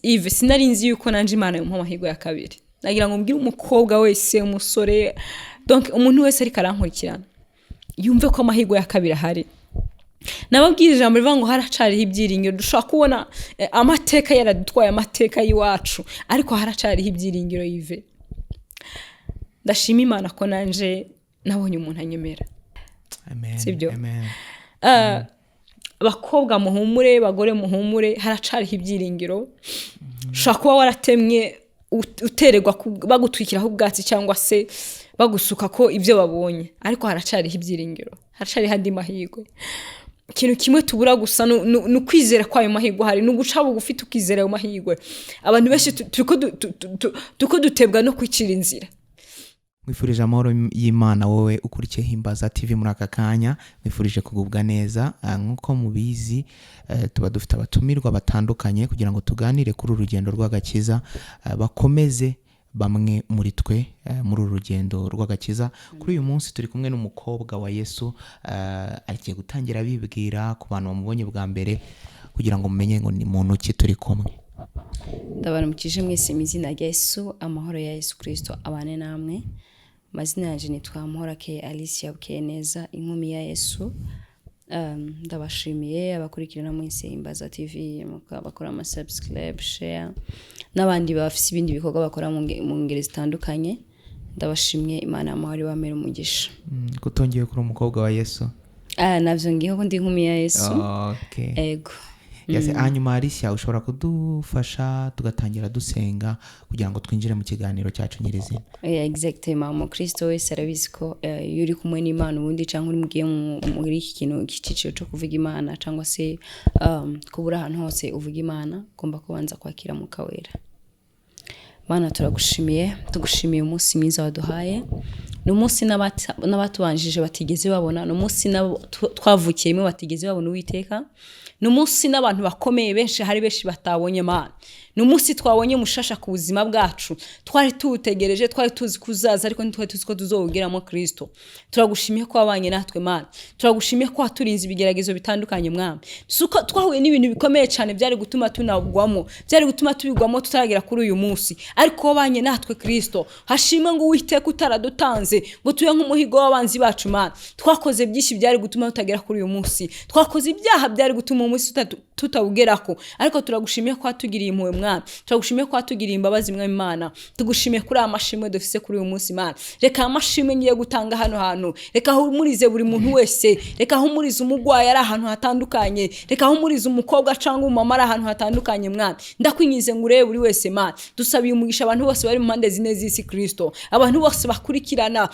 Yves sinari nzi yuko nanje Imana yo mpamahirwe ya kabiri nagira ngo mbwire umukobwa wese umusore donc umuntu wese ari karankurikirana yumve ko amahirwe ya kabiri ahari nababwije ijambo rivuga ngo haracariho ibyiringiro dushaka kubona amateka yaradutwaye amateka yiwacu ariko haracariho ibyiringiro Yves ndashima Imana ko nanje nabonye umuntu anyemera amen sibyo amen bakobwa muhumure bagore muhumure haracariho ibyiringiro ushaka kuba waratemwe utererwa bagutwikiraho ubwatsi cyangwa se bagusuka ko ibyo babonye ariko haracariho ibyiringiro haracariho andi mahirwe ikintu kimwe tubura gusa no kwizera kwayo mahirwe hari no guca bugufi tukizera ayo mahirwe abantu benshi tuko dutebwa no kwicira inzira mwifurije amahoro y'Imana wowe ukurikiye Himbaza TV muri aka kanya mwifurije kugubwa neza nkuko mubizi tuba dufite abatumirwa batandukanye kugira ngo tuganire kuri urugendo rw'agakiza bakomeze bamwe muri twe muri urugendo rw'agakiza kuri uyu munsi turi kumwe n'umukobwa wa Yesu agiye gutangira bibwira ku bantu bamubonye bwa mbere kugira ngo mumenye ngo ni muntu ki turi kumwe. Ndabaramukije mwese izina rya Yesu amahoro ya Yesu Kristo abane namwe mazina yanjye nitwa Muhorake Alicia Bukeneza inkumi ya Yesu ndabashimiye abakurikirana mwese Himbaza TV bakora ama subscribe share n'abandi bafite ibindi bikorwa bakora mu ngeri zitandukanye ndabashimiye Imana amahoro bamera umugisha kutongeye kuri umukobwa wa Yesu navyo ngiye ko ndi inkumi ya Yesu okay ego yase hanyuma Alicia ushobora kudufasha tugatangira dusenga kugira ngo twinjire mu kiganiro cyacu nyirizina. Exactement mu Kristo wese arabizi ko yuri kumwe n'Imana ubundi cyangwa uri mugiye muri iki kintu cyiciro cyo kuvuga Imana cyangwa se kubura ahantu hose uvuga Imana ugomba kubanza kwakira mu kawera. Mana turagushimiye tugushimiye umunsi mwiza waduhaye n'umunsi n'abatubanjije batigeze babona n'umunsi twavukiyemo batigeze babona Uwiteka n'umunsi n'abantu bakomeye benshi hari benshi batabonye Mana n'umunsi twabonye mushasha ku buzima bwacu twari tutegereje twari tuzi kuzaza ariko ntitwari tuzi ko tuzogeramo Kristo turagushimiye ko wabanye natwe Mana turagushimiye ko waturinze ibigeragezo bitandukanye Mwami suko twahuye n'ibintu bikomeye cyane byari gutuma tunabugwamo byari gutuma tubigwamo tutaragera kuri uyu munsi ariko wabanye natwe Kristo hashimwe ngo Uwiteka utaradutanze ngo tuye nk'umuhigo w'abanzi bacu Mana twakoze byinshi byari gutuma tutagera kuri uyu munsi twakoze ibyaha byari gutuma umunsi tutawugerako ariko turagushimiye ko watugiriye impuhwe Mwana turagushimiye ko watugiriye imbabazi Mwami Imana tugushimiye kuri amashimwe dufise kuri uyu munsi Mana reka amashimwe ngiye gutanga hano hantu reka humurize buri muntu wese reka humurize umugwayi ari ahantu hatandukanye reka humurize umukobwa cyangwa umama ari ahantu hatandukanye Mwana ndakwinyize ngo urebe buri wese Mana dusabiye umugisha abantu bose bari mu mpande zine z'isi Kristo abantu bose bakurikirana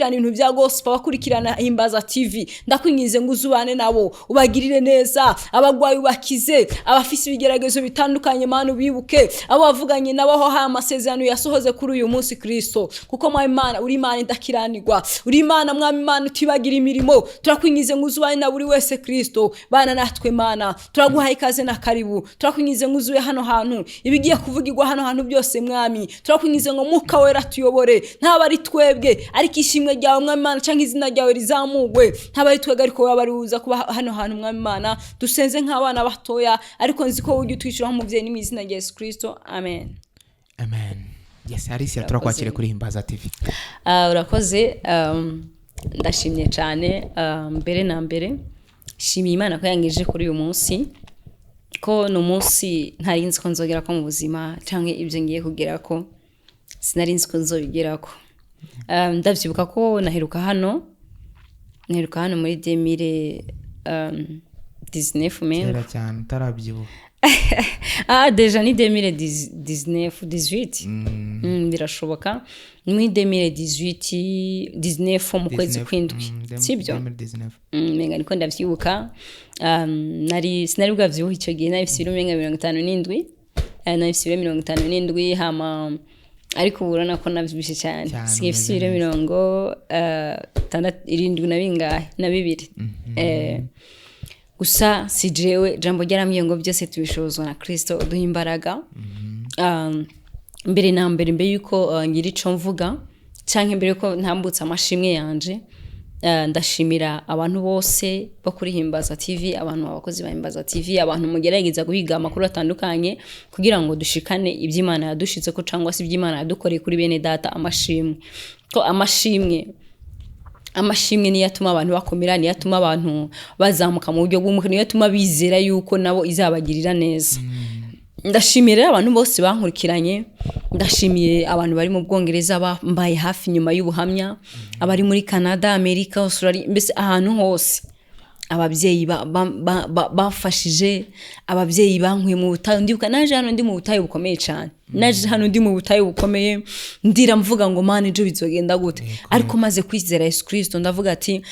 ibintu bya gospel bakurikirana Himbaza TV ndakwinyize ngo uzubane nabo ubagirire neza abagwayi bakize abafise ibigeragezo bitandukanye Mana bibuke abo bavuganye nabaho ha amasezerano yasohoze kuri uyu munsi Kristo kuko Mwami Imana uri Imana idakiranirwa uri Imana Mwami Imana utibagira imirimo turakwinyize ngo uzubane na buri wese Kristo bana natwe Mana turaguhaye ikaze na karibu turakwinyize ngo uzuye hano hantu ibigiye kuvugirwa hano hantu byose Mwami turakwinyize ngo Mwuka Wera tuyobore ntaba ari twebwe ariko ishimwe ryawe Mwami Imana cyangwa izina ryawe rizamugwe ntaba ari twebwe ariko waba ari uza kuba hano hantu Mwami Imana dusenze nk'abana batoya ariko nzi ko ujye utwiciraho umuvyeyi n'imizina ya Yesu Kristo amen amen. Yes Alicia turakwakire kuri Himbaza TV. Urakoze ndashimye cyane mbere na mbere shimiye Imana ko yangije kuri uyu munsi ko no munsi ntari nzi ko nzogera ko mu buzima cyangwa ibyo ngiye kugera ko sinari nzi ko nzobigerako ndavyibuka ko naheruka hano muri 2019 Kera cyane utarabyibuka déjà ni 2018 birashoboka ni 2018 mu kwezi kwindwi sibyo menga niko ndavyibuka sinari bwavyibuka icyo gihe nari ifite ibiro 57 hama ariko urana ko navyibishe cyane sifite ibiro 67 na bingahe na bibiri gusa si jewe jambo ryaramye ngo byose tubishozwa na Kristo uduha imbaraga mbere na mbere yuko ngira ico mvuga canke mbere yuko ntambutse amashimwe yanje ndashimira abantu bose bo kuri Himbaza TV, abantu abakozi ba Himbaza TV, abantu mugerageza guhiga amakuru atandukanye kugira ngo dushikane iby'Imana yadushitse ko cyangwa se iby'Imana yadukoreye kuri bene data. Amashimwe ko amashimwe niyo atuma abantu bakomera, niyo atuma abantu bazamuka mu buryo bw'umwuka, niyo atuma bizera yuko nabo izabagirira neza. Ndashimira abantu bose bankurikiranye, ndashimiye abantu bari mu Bwongereza bambaye hafi nyuma y'ubuhamya, abari muri Canada, Amerika, Australia, mbese ahantu hose. Ababyeyi bafashije, ababyeyi bankuye mu butayu. Ndibuka naje hano ndi mu butayu bukomeye cyane, naje hano ndi mu butayu bukomeye, ndira mvuga ngo Mana ejo bizogenda gute, ariko maze kwizera Yesu Kristo ndavuga ati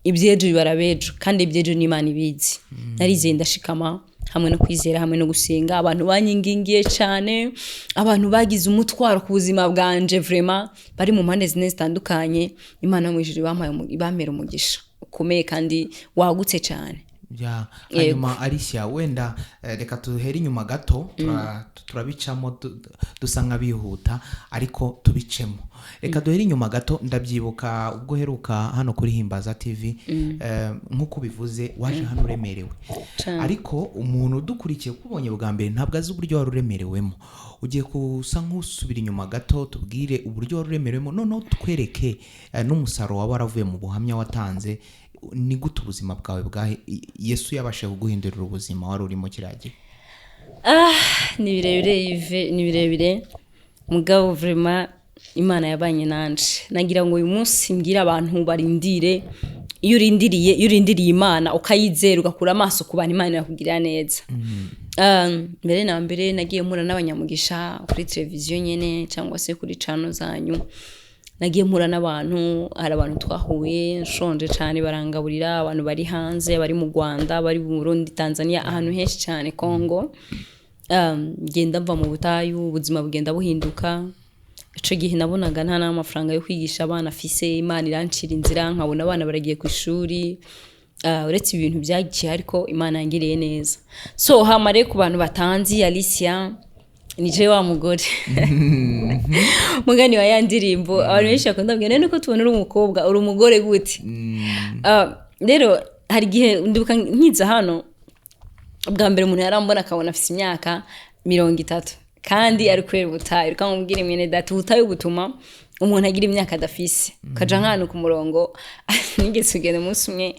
ibyejo bibarabejo, kandi ibyejo ni Imana ibizi. Narizeye ndashikama hamwe no kwizera, hamwe no gusenga. Abantu banyingingiye cyane, abantu bagize umutwaro ku buzima bwanje, vraiment bari mu mpande zine zitandukanye. Imana mu ijuru ibamera umugisha ukomeye kandi wagutse cyane. Hanyuma Alicia, wenda reka tuhere inyuma gato, turabicamo dusa nk'abihuta ariko tubicemo. Reka duhere inyuma gato. Ndabyibuka ubwo heruka hano kuri Himbaza TV, nk'uko bivuze waje hano uremerewe, ariko umuntu udukurikiye kubonye bwa mbere ntabwo azi uburyo wari uremerewemo. Ugiye kusa nk'usubira inyuma gato, tubwire uburyo wari uremerewemo, noneho twereke n'umusaruro waba waravuye mu buhamya watanze. Ni gute ubuzima bwawe bwa Yesu yabashe kuguhindurira ubuzima wari urimo kiragiye? Ni birebire mugabo vraiment Imana yabanye nanje. Nagira ngo uyu munsi ngira abantu barindire, iyo urindiriye Imana ukayizera ugakura amaso ku bantu Imana yakugirira neza. Mbere na mbere nagiye mpura n'abanyamugisha kuri televiziyo nyene cyangwa se kuri channel zanyu. Nagiye mpura n'abantu, hari abantu twahuye nshonje cyane barangaburira, abantu bari hanze, bari mu Rwanda, bari mu Burundi, Tanzania, ahantu henshi cyane, Congo. Ngenda mva mu butayu, ubuzima bugenda buhinduka. Ico gihe nabonaga nta n'amafaranga yo kwigisha abana afise, Imana irancira inzira, nkabona abana baragiye ku ishuri. Uretse ibintu byagiye ariko Imana yangiriye neza. So hamare ku bantu batanzi, Alicia nije wa mugore mugani wa yandirimbo, abantu benshi bakunda mbwira none ko tubona uri umukobwa, uri umugore gute? Rero hari gihe ndibuka nkiza hano bwa mbere umuntu yarambona akabona afite imyaka 30 kandi ari kwera ubutayu, ukamubwira mwene data ubutayu butuma umuntu agira imyaka adafise. Kaja nkano ku murongo nigeze kugenda umunsi umwe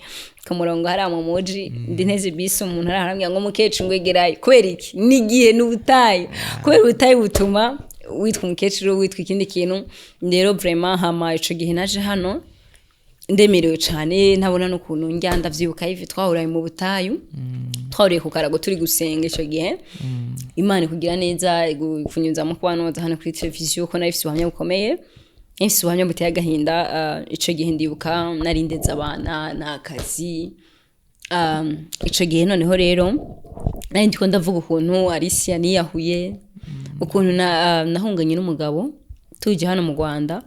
ku murongo hari amomoji ndi nteze bisi, umuntu arahambya ngo mukecuru ngwegerayo. Kubera iki? Nigiye n'ubutayu, kubera ubutayu butuma witwa umukecuru, witwa ikindi kintu. Rero vraiment hama ico gihe naje hano ndemerewe cyane, ntabona n'ukuntu njya ndavyibuka hivi twahuraye mu butayu, twahuriye ku karago turi gusenga. Ico gihe Imana kugira neza kunyuza mu kubanoza hano kuri televiziyo ko nari ubuhamya bukomeye, ifise ubuhamya buteye agahinda. Ico gihe ndibuka narindeze abana n'akazi. Ico gihe noneho rero nari ndiko ndavuga ukuntu Alicia niyahuye, ukuntu nahunganye n'umugabo tuje hano mu Rwanda,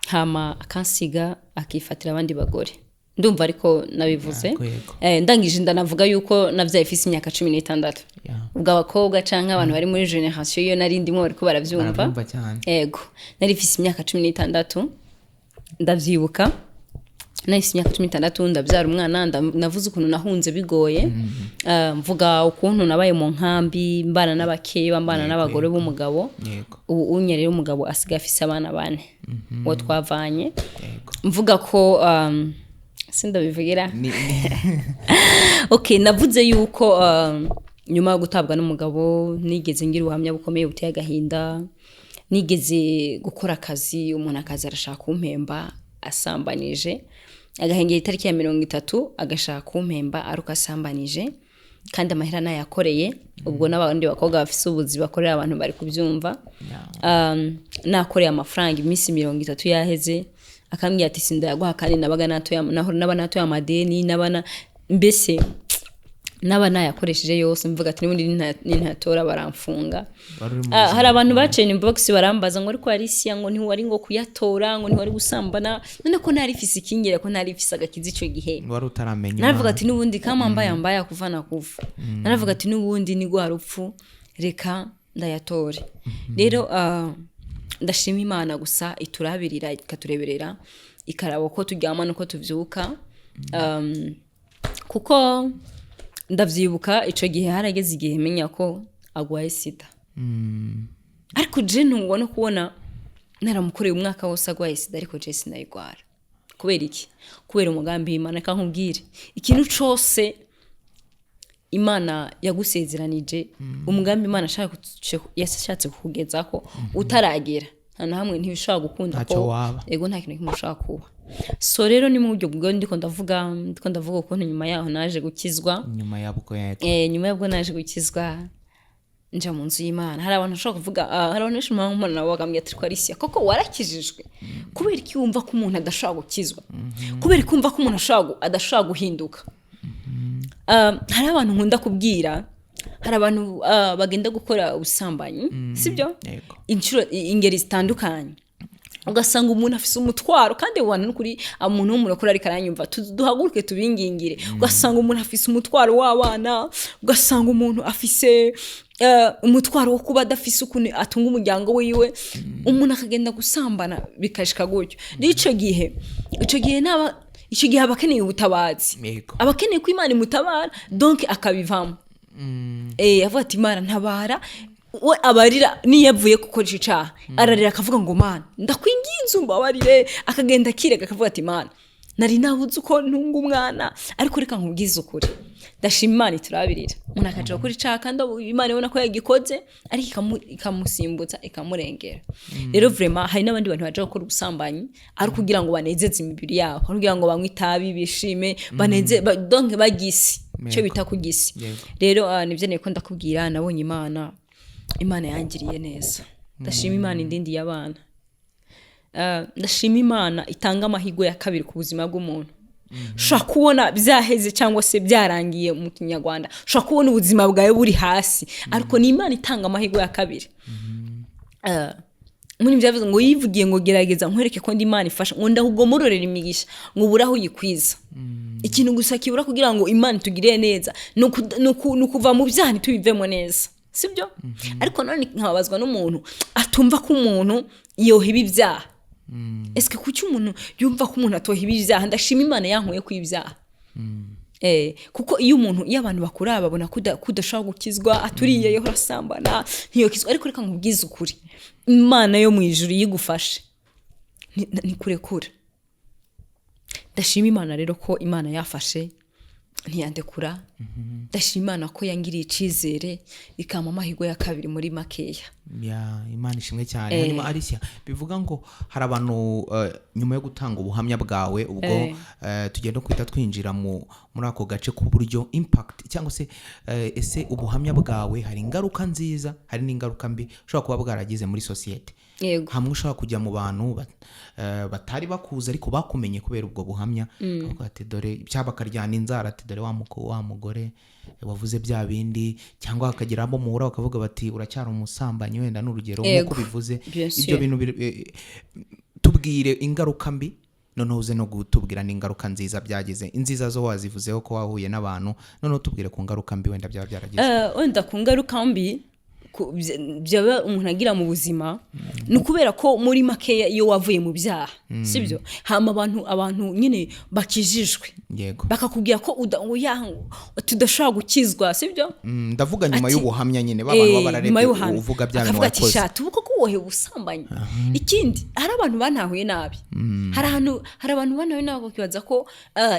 hama akansiga akifatira abandi bagore. Ndumva ariko nabivuze. Ndangije ndanavuga yuko navyaye ifise imyaka 16. Ubwo abakobwa canke abantu bari muri generation yo nari ndimo bariko baravyumva. Yego, nari ifise imyaka 16 ndavyibuka. Nari ifise imyaka 16 ndabyara umwana, navuze ukuntu nahunze bigoye. Mvuga ukuntu nabaye mu nkambi, mbana n'abakeye, mbana n'abagore b'umugabo. Ubu unyerera umugabo asiga afise abana 4 wo twavanye. Mvuga ko sindabivugira. Okay, navuze yuko nyuma yo gutabwa n'umugabo nigeze ngira ubuhamya bukomeye buteye agahinda. Nigeze gukora akazi, umuntu akazi arashaka kumpemba asambanije, agahengera itariki ya 30 agashaka kumpemba aruka asambanije, kandi amahera nayakoreye. Ubwo n'abandi bakobwa bafise ubuzi bakorera abantu bari kubyumva. Nakoreye amafaranga iminsi 30 yaheze, akambwira ati sindayaguha kandi nabaga natoya amadeni, nabana mbese naba yakoresheje yose. Mvuga ati n'ubundi nintatora baramfunga. Hari abantu bacene inbox barambaza ngo ariko Alicia ngo ntiwari ngo kuyatora, ngo ntiwari gusambana, none ko ntari fisi kingere, ko ntari fisi agakizi ico gihe wari utaramenya. Naravuga ati n'ubundi kama mbaya kuvana kuva. Naravuga ati n'ubundi ni gwa rupfu, reka ndayatore. Rero ndashima Imana gusa iturabirira ikatureberera ikaraba uko turyama nuko tuvyuka kuko ndavyibuka ico gihe harageze igihe menya ko agwaye sida ariko je ntubona kubona naramukoreye umwaka wose agwaye sida ariko je sinayigwara kubera iki kubera umugambi w'Imana kankubwire ikintu cose Imana yagusezeranije umugambi Imana yashatse kukugezako utaragera hano hamwe ntibishobora gukunda ko ego nta kintu kimushaka kuba so rero ni mu buryo bwo ndiko ndavuga ukuntu nyuma yaho naje gukizwa nyuma yabwo naje gukizwa nja mu nzu y'Imana hari abantu bashaka kuvuga hari abantu benshi mpamvu nabo bagambye ati Alicia koko warakijijwe kubera iki wumva ko umuntu adashaka gukizwa kubera iki wumva ko umuntu adashaka guhinduka hari abantu nkunda kubwira hari abantu bagenda gukora ubusambanyi sibyo inshuro ingeri zitandukanye ugasanga umuntu afise umutwaro kandi ubona n'ukuri umuntu w'umurokora ariko aranyumva duhaguruke tubingingire ugasanga umuntu afise umutwaro w'abana ugasanga umuntu afise umutwaro wo kuba adafise ukuntu atunga umuryango wiwe umuntu akagenda gusambana bikashika gutyo n'ico gihe abakeneye ubutabazi abakeneye ko Imana imutabara donc akabivamo avuga ati Imana ntabara we abarira niyavuye gukora ico caha ararira akavuga ngo Mana ndakwinginze umbabarire akagenda kirega akavuga ati Mana nari nabuze uko ntunga umwana ariko reka nkubwize ukuri ndashima Imana iturabirira umuntu akaje gukora icaha kandi Imana ibona ko yagikoze ariko ikamusimbutsa ikamurengera rero vraiment hari n'abandi bantu baje gukora ubusambanyi ari kugira ngo banezeze imibiri yabo kugira ngo banywe itabi bishime baneze donc bagisi cyo bita kugisi rero nivyo niko ndakubwira nabonye Imana yangiriye neza ndashima Imana indindi y'abana ndashima Imana itanga amahirwe ya kabiri ku buzima bw'umuntu shaka kubona byaheze cyangwa se byarangiye mu Kinyarwanda shaka kubona ubuzima bwawe buri hasi ariko ni Imana itanga amahirwe ya kabiri muri byavuze ngo yivugiye ngo gerageza nkwereke ko ndi Imana ifasha ngo ndahugomororera imigisha ngo buraho yikwiza ikintu gusa kibura kugira ngo Imana itugirire neza nukuva mu byaha tubivemo neza sibyo ariko none nkabazwa n'umuntu atumva ko umuntu yohiba ibyaha eske kuki umuntu yumva ko umuntu atohiba ibyaha ndashima Imana yankuye ku ibyaha kuko iyo abantu bakura babona kudashaka gukizwa aturiye yo rasambana ntiyokizwa ariko reka nkubwize ukuri Imana yo mu ijuru yigufashe ni kurekura ndashima Imana rero ko Imana yafashe ntiyandekura ndashima Imana ko yangiriye icizere ikama amahirwe ya kabiri muri makeya Imana ishimwe cyane hanyuma Alicia bivuga ngo hari abantu nyuma yo gutanga ubuhamya bwawe ubwo tugenda kwita twinjira muri ako gace ku buryo impact cyangwa se ese ubuhamya bwawe hari ingaruka nziza hari n'ingaruka mbi ushobora kuba bwaragize muri societe hamwe ushobora kujya mu bantu batari bakuza ariko bakumenye kubera ubwo buhamya akavuga ati dore cyaba karyana inzara ati dore wa mugore wavuze bya bindi cyangwa akagira abo muhura bakavuga bati uracyari umusambanyi wenda n'urugero nk'uko bivuze ibyo bintu tubwire ingaruka mbi noneho uze no gutubwira n'ingaruka nziza byagize inziza zo wazivuzeho ko wahuye n'abantu noneho tubwire ku ngaruka mbi wenda byaba byaragize wenda ku ngaruka mbi byaba umuntu agira mu buzima nukubera ko muri makeya iyo wavuye mu byaha sibyo hama abantu nyine bakijijwe bakakubwira ko tudashaka gukizwa sibyo ndavuga nyuma y'ubuhamya nyine babantu babararete uvuga bya bintu wakoze tuvuga ko wohe ubusambanyi ikindi hari abantu bantahuye nabi hari abantu bantahuye nabi bakibaza ko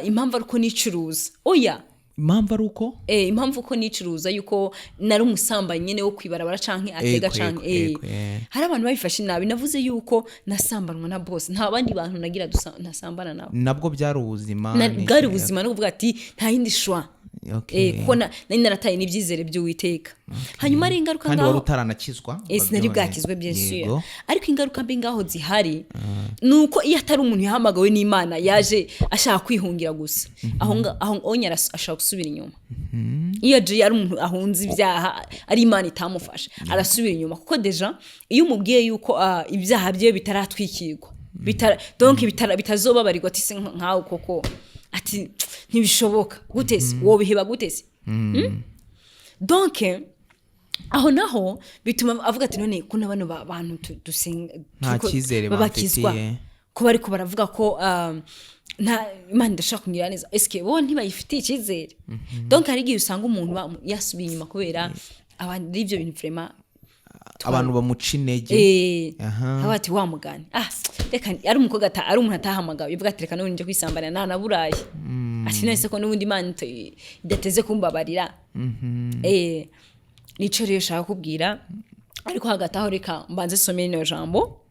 impamvu ari uko nicuruza oya impamvu ari uko impamvu ko nicuruza yuko nari umusambanyi nyene wo kwibarabara canke atega canke hari abantu babifashe nabi navuze yuko nasambanwa na boss nta bandi bantu nagira nasambana nabo nabwo byari ubuzima bwari ubuzima no kuvuga ati nta yindi shwa kuko nari narataye n'ibyizere by'Uwiteka hanyuma ari ingaruka ngaho kandi wari utaranakizwa sinari bwakizwe byinshi ariko ingaruka mbi ngaho zihari nuko iyo atari umuntu yahamagawe n'Imana yaje ashaka kwihungira gusa aho onyara ashaka gusubira inyuma iyo je yari umuntu ahunze ibyaha ari Imana itamufasha arasubira inyuma kuko deja iyo umubwiye yuko ibyaha bye bitaratwikirwa donc bitazobabarirwa ati se nkaho koko ati ntibishoboka gutese wobiheba gutese donc aho naho bituma avuga ati none ko nabano bantu dusenga nta cyizere babakizwa ko bariko baravuga ko nta Imana idashaka kungira neza eske bo ntibayifitiye icyizere donc hari igihe usanga umuntu yasubiye inyuma kubera abandi ivyo bintu vraiment abantu bamuca intege abati wa mugani reka ari umukobwa ari umuntu atahamagaye uvuga ati reka none nje kwisambana nta naburaye ati nese ko n'ubundi Imana idateze kumbabarira nico rero shaka kubwira ariko hagati aho reka mbanze some ino jambo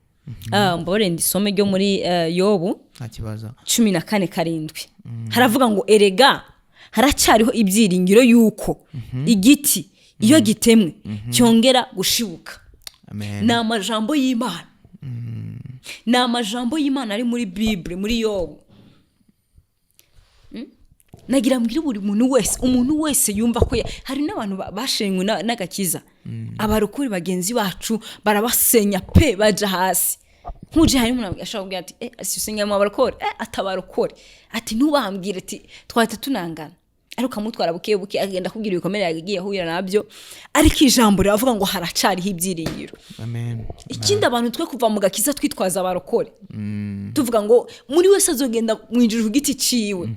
mbore ndisome ryo muri Yobu nta kibazo 14:7 haravuga ngo erega haracyariho ibyiringiro yuko igiti iyo gitemwe cyongera gushibuka. Amen. Ni amajambo y'Imana. Ni amajambo y'Imana ari muri Bible muri Yobu. Nagira mbwira buri umuntu wese yumva ko hari n'abantu bashenywe n'agakiza. Abarukuri bagenzi bacu barabasenya pe baja hasi. Nkuje hari umuntu ashaka kugira ati asisenya mu abarukore atabarukore ati ntubambwire ati twahita tunangana. Ariko kamutwara buke agenda kugira ibikomere yagiye ahurira nabyo ariko ijambo riravuga ngo haracariho ibyiringiro. Amen. Ikindi abantu twe kuva mu gakiza twitwaza abarokore tuvuga ngo muri wese azogenda mwinjira giti ciwe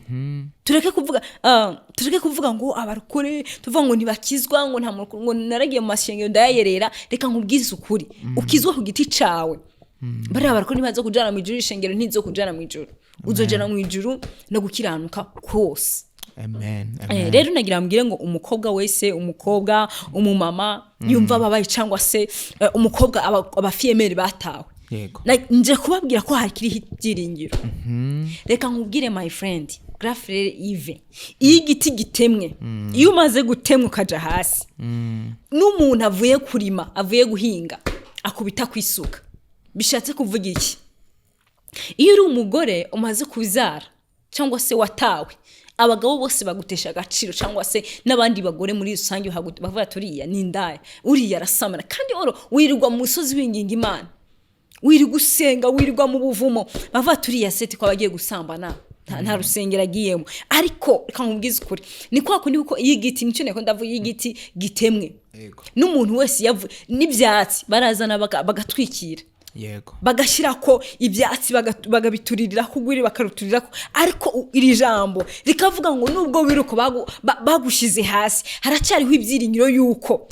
tureke kuvuga ngo abarokore tuvuga ngo ntibakizwa ngo nta ngo naragiye mu mashengero ndayerera reka nkubwize ukuri ukizwa ku giti cawe bari abarokore ntibazo kujana mu ijuru ishengero ntizo kujana mu ijuru uzojana mu ijuru no gukiranuka kose. Amen. Rero nagira mbwire ngo umukobwa wese umukobwa umumama yumva babaye cyangwa se umukobwa abafiyemeri batawe nje kubabwira ko hakiri ibyiringiro. Reka nkubwire my friend Grafre Yves iyo igiti gitemwe iyo umaze gutemwa ukaja hasi n'umuntu avuye kurima avuye guhinga akubita kwisuka bishatse kuvuga iki? Iyo uri umugore umaze kubyara cyangwa se watawe abagabo bose bagutesha agaciro cyangwa se n'abandi bagore muri rusange bavuga turiya nindaye uriya rasamana kandi oro wirirwa mu musozi w'inginga Imana wiri gusenga wirirwa mu buvumo bavuga turiya seti kwa bagiye gusambana nta rusengero agiyemo ariko reka nkubwize ukuri ni kwa kundi kuko iyi giti nicyo neko ndavuga iyi giti gitemwe n'umuntu wese yavuye n'ibyatsi barazana bagatwikira yego bagashira ko ibyatsi bagabiturira kugwiri bakaruturira ko ariko iri jambo rikavuga ngo nubwo wiruko bagushize hasi haracyariho ibyiringiro yuko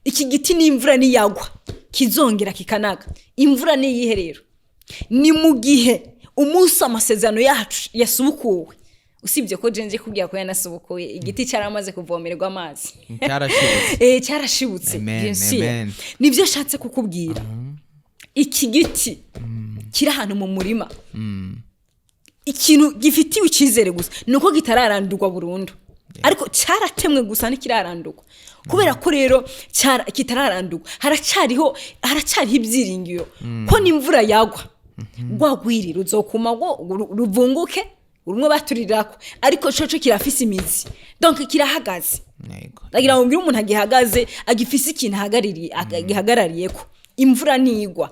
iki giti n'imvura niyagwa kizongera kikanaga. Imvura ni yiherero ni mu gihe umunsi amasezerano yacu yasubukuwe usibye ko jenje kubwira ko yanasubukuye igiti cyaramaze kuvomererwa amazi cyarashibutse nibyo shatse kukubwira. Iki giti kiri ahantu mu murima ikintu gifitiwe icyizere gusa nuko gitararandurwa burundu ariko cyaratemwe gusa nikirarandurwa kubera ko rero kitararandurwa haracyariho ibyiringiro ko n'imvura yagwa gwagwiri ruzokuma ngo ruvunguke urumwe baturirako ariko coco kirafise imizi donc kirahagaze. Nagira ngo mbwire umuntu agihagaze agifise ikintu agihagarariye ko imvura nigwa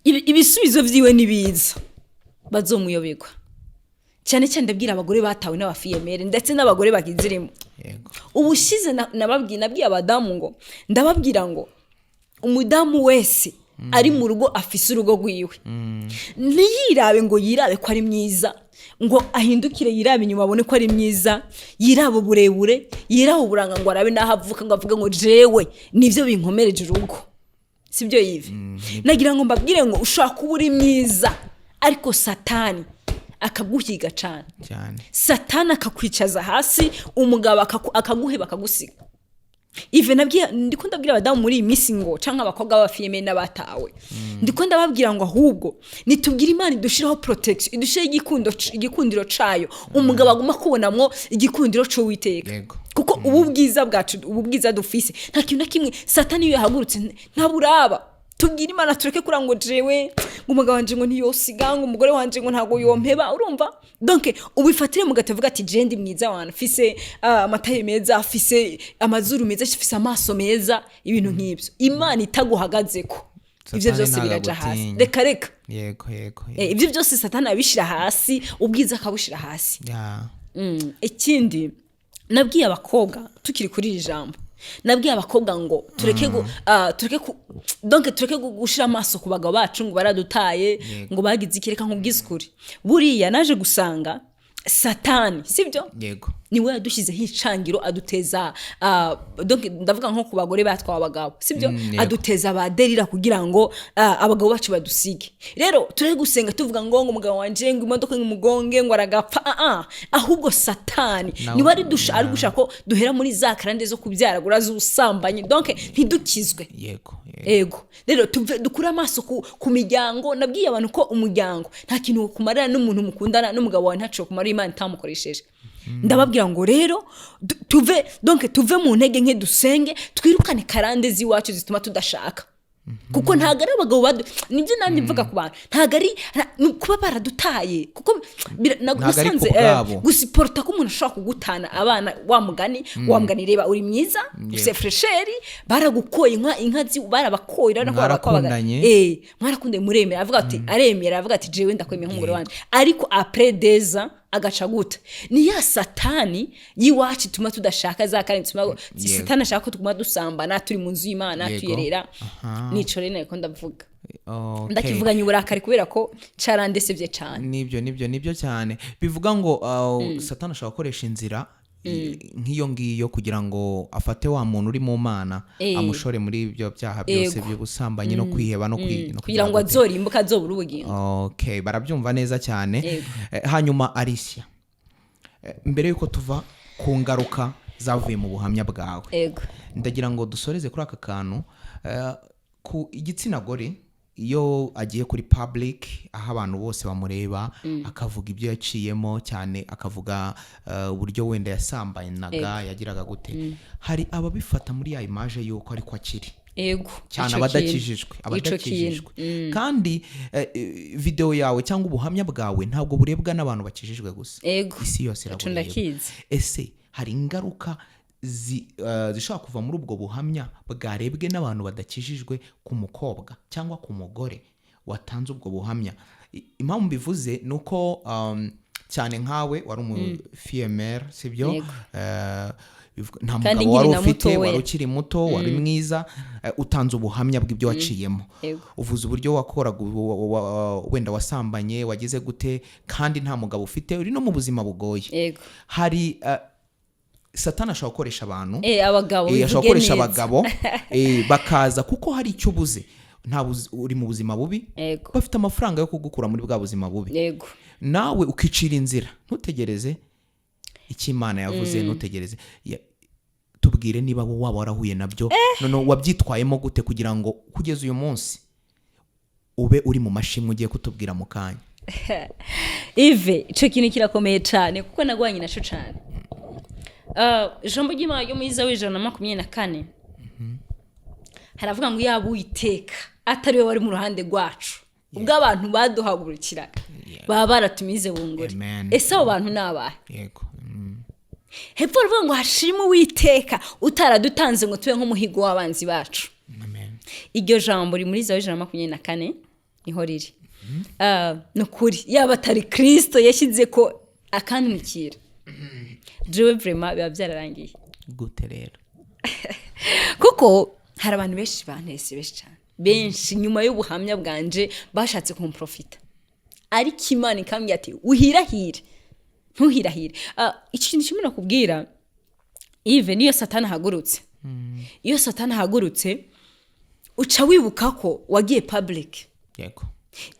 ibisubizo vyiwe nibiza bazomuyobegwa cyane cyane ndabwira abagore batawe n'abafiyemere ndetse n'abagore bagizirimo. Ubushize nabwiye abadamu ngo ndababwira ngo umudamu wese ari mu rugo afise urugo rwiwe ntiyirabe ngo yirabe ko ari myiza ngo ahindukire yirabe inyuma abone ko ari myiza yirabe uburebure yirabe uburanga ngo arabe naho avuka ngo avuga ngo jewe nivyo binkomereje urugo sibyo Yves. Nagira ngo mbabwire ngo ushaka kuba uri myiza ariko satani akaguhiga cyane satani akakwicaza hasi umugabo akaguheba akagusiga. Yves ndiko ndabwira abadamu muri iyi minsi ngo canka abakobwa b'abafiyeme n'abatawe ndiko ndababwira ngo ahubwo nitubwira Imana idushiraho protection idushire igikundiro cayo umugabo aguma kubonamwo igikundiro cyo witeka kuko ubu bwiza dufise nta kintu na kimwe satani iyo yahagurutse ntaburaba. Tubwira Imana tureke kurango jewe umugabo wanje ngo ntiyosiga ngo umugore wanje ngo ntago yompeba urumva donc ubifatire mu gatavuga ati je ndi mwiza wana fise amataye meza afise amazuru meza afise amaso meza ibintu nk'ibyo Imana itaguhagazeko ivyo byose biraja hasi reka yego ivyo byose satani abishira hasi ubwiza akabushira hasi. Ikindi nabwiye abakobwa tukiri kuri iri jambo nabwiye abakobwa ngo tureke gushira amaso ku bagabo bacu ngo baradutaye ngo bagize ikireka nk'ubwiza ukuri buriya naje gusanga Satani sibyo yego niwe yadushyizeho icangiro aduteza donc ndavuga nko ku bagore batwawe abagabo sibyo aduteza abaderira kugira ngo abagabo bacu badusige rero tureke gusenga tuvuga ngo umugabo wanje ngo imodoka nk'umugonge ngo aragapfa ahubwo Satani niwe ari gushaka ko duhera muri za karande zo kubyaragura z'usambanye donc ntidukizwe yego rero dukura amaso ku miryango nabwiye abantu ko umuryango nta kintu kumarira n'umuntu mukundana n'umugabo wawe ntaco kumara Imana itamukoresheje ndababwira ngo rero tuve mu ntege nke dusenge twirukane karande z'iwacu zituma tudashaka kuko ntago ari abagabo nibyo nandi mvuga ku bantu ntago ari kuba baradutaye kuko nagusanze gusiporta ko umuntu ashobora kugutana abana wa mugani reba uri myiza ufite fresheri baragukoye inka barabakoye mwarakunde muremera avuga ati aremera avuga ati jewe ndakwemeye nk'umugore wanje ariko après deza agaca guta ni ya Satani yiwacu tuma tudashaka za kandi tuma Satani ashaka ko tuguma dusambana turi mu nzu y'Imana tuyerera nico rene niko ndavuga ndakivuganye uburakari kubera ko carandesevye cyane nibyo cyane bivuga ngo Satani ashaka gukoresha inzira nk'iyo ngiyo kugira ngo afate wa muntu uri mu Mana amushore muri ibyo byaha byose by'ubusambanyi no kwiheba no kugira ngo azorimbuka azobura ubugingo barabyumva neza cyane hanyuma Alicia mbere yuko tuva ku ngaruka zavuye mu buhamya bwawe ndagira ngo dusoreze kuri aka kantu ku igitsina gore iyo agiye kuri public aho abantu bose bamureba akavuga ibyo yaciyemo cyane akavuga uburyo wenda yasambanaga yagiraga gute hari ababifata muri ya image yuko ariko akiri cyane abadakijijwe kandi video yawe cyangwa ubuhamya bwawe ntabwo burebwa n'abantu bakijijwe gusa isi yose irabureba ese hari ingaruka zishobora kuva muri ubwo buhamya bwarebwe n'abantu badakijijwe ku mukobwa cyangwa ku mugore watanze ubwo buhamya impamvu bivuze nuko cyane nkawe wari umufemale sibyo nta mugabo wari ufite wari ukiri muto wari mwiza utanze ubuhamya bw'ibyo waciyemo uvuze uburyo wakoraga wenda wasambanye wagize gute kandi nta mugabo ufite uri no mu buzima bugoye hari Satani ashobora gukoresha abantu ashobora gukoresha abagabo bakaza kuko hari icyo ubuze uri mu buzima bubi bafite amafaranga yo kugukura muri bwa buzima bubi nawe ukicira inzira ntutegereze icyo Imana yavuze ntutegereze tubwire niba waba warahuye nabyo none wabyitwayemo gute kugira ngo kugeza uyu munsi ube uri mu mashimwe ugiye kutubwira mu kanya Ive icyo kintu kirakomeye cyane kuko nagwanye naco cyane ijambo ry'Imana yo muri Izayi 124 haravuga ngo yaba Uwiteka atari we wari mu ruhande rwacu ubwo abantu baduhagurukira baba baratumize bunguri ese abo bantu nabahe hepfo ruvuga ngo hashimwe Uwiteka utaradutanze ngo tube nk'umuhigo w'abanzi bacu iryo jambo ri muri Izayi 124 niho riri nukuri yaba atari Kristo yashyize ko akantumikira jewe vraiment biba byararangiye gute rero kuko hari abantu benshi bantese cyane benshi nyuma y'ubuhamya bwanje bashatse kumprofita ariko Imana ikambye ati uhirahire ntuhirahire ikintu kimwe nakubwira even iyo Satani hagurutse iyo Satani hagurutse uca wibuka ko wagiye public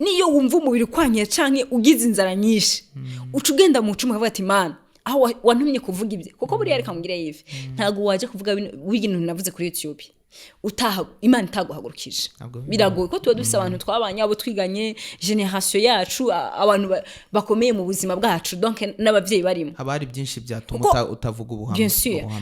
niyo wumva umubiri kwanye canke ugize inzara nyinshi uca ugenda mu cuma ukavuga ati Imana aho wantumye kuvuga ibyo kuko buriya reka mbwire Yves ntago waje kuvuga w'ibintu navuze kuri YouTube Imana itaguhagurukije biragoye ko tuba dufite abantu twabanye abo twiganye generation yacu abantu bakomeye mu buzima bwacu donc n'abavyeyi barimo habari byinshi byatuma utavuga ubuhamya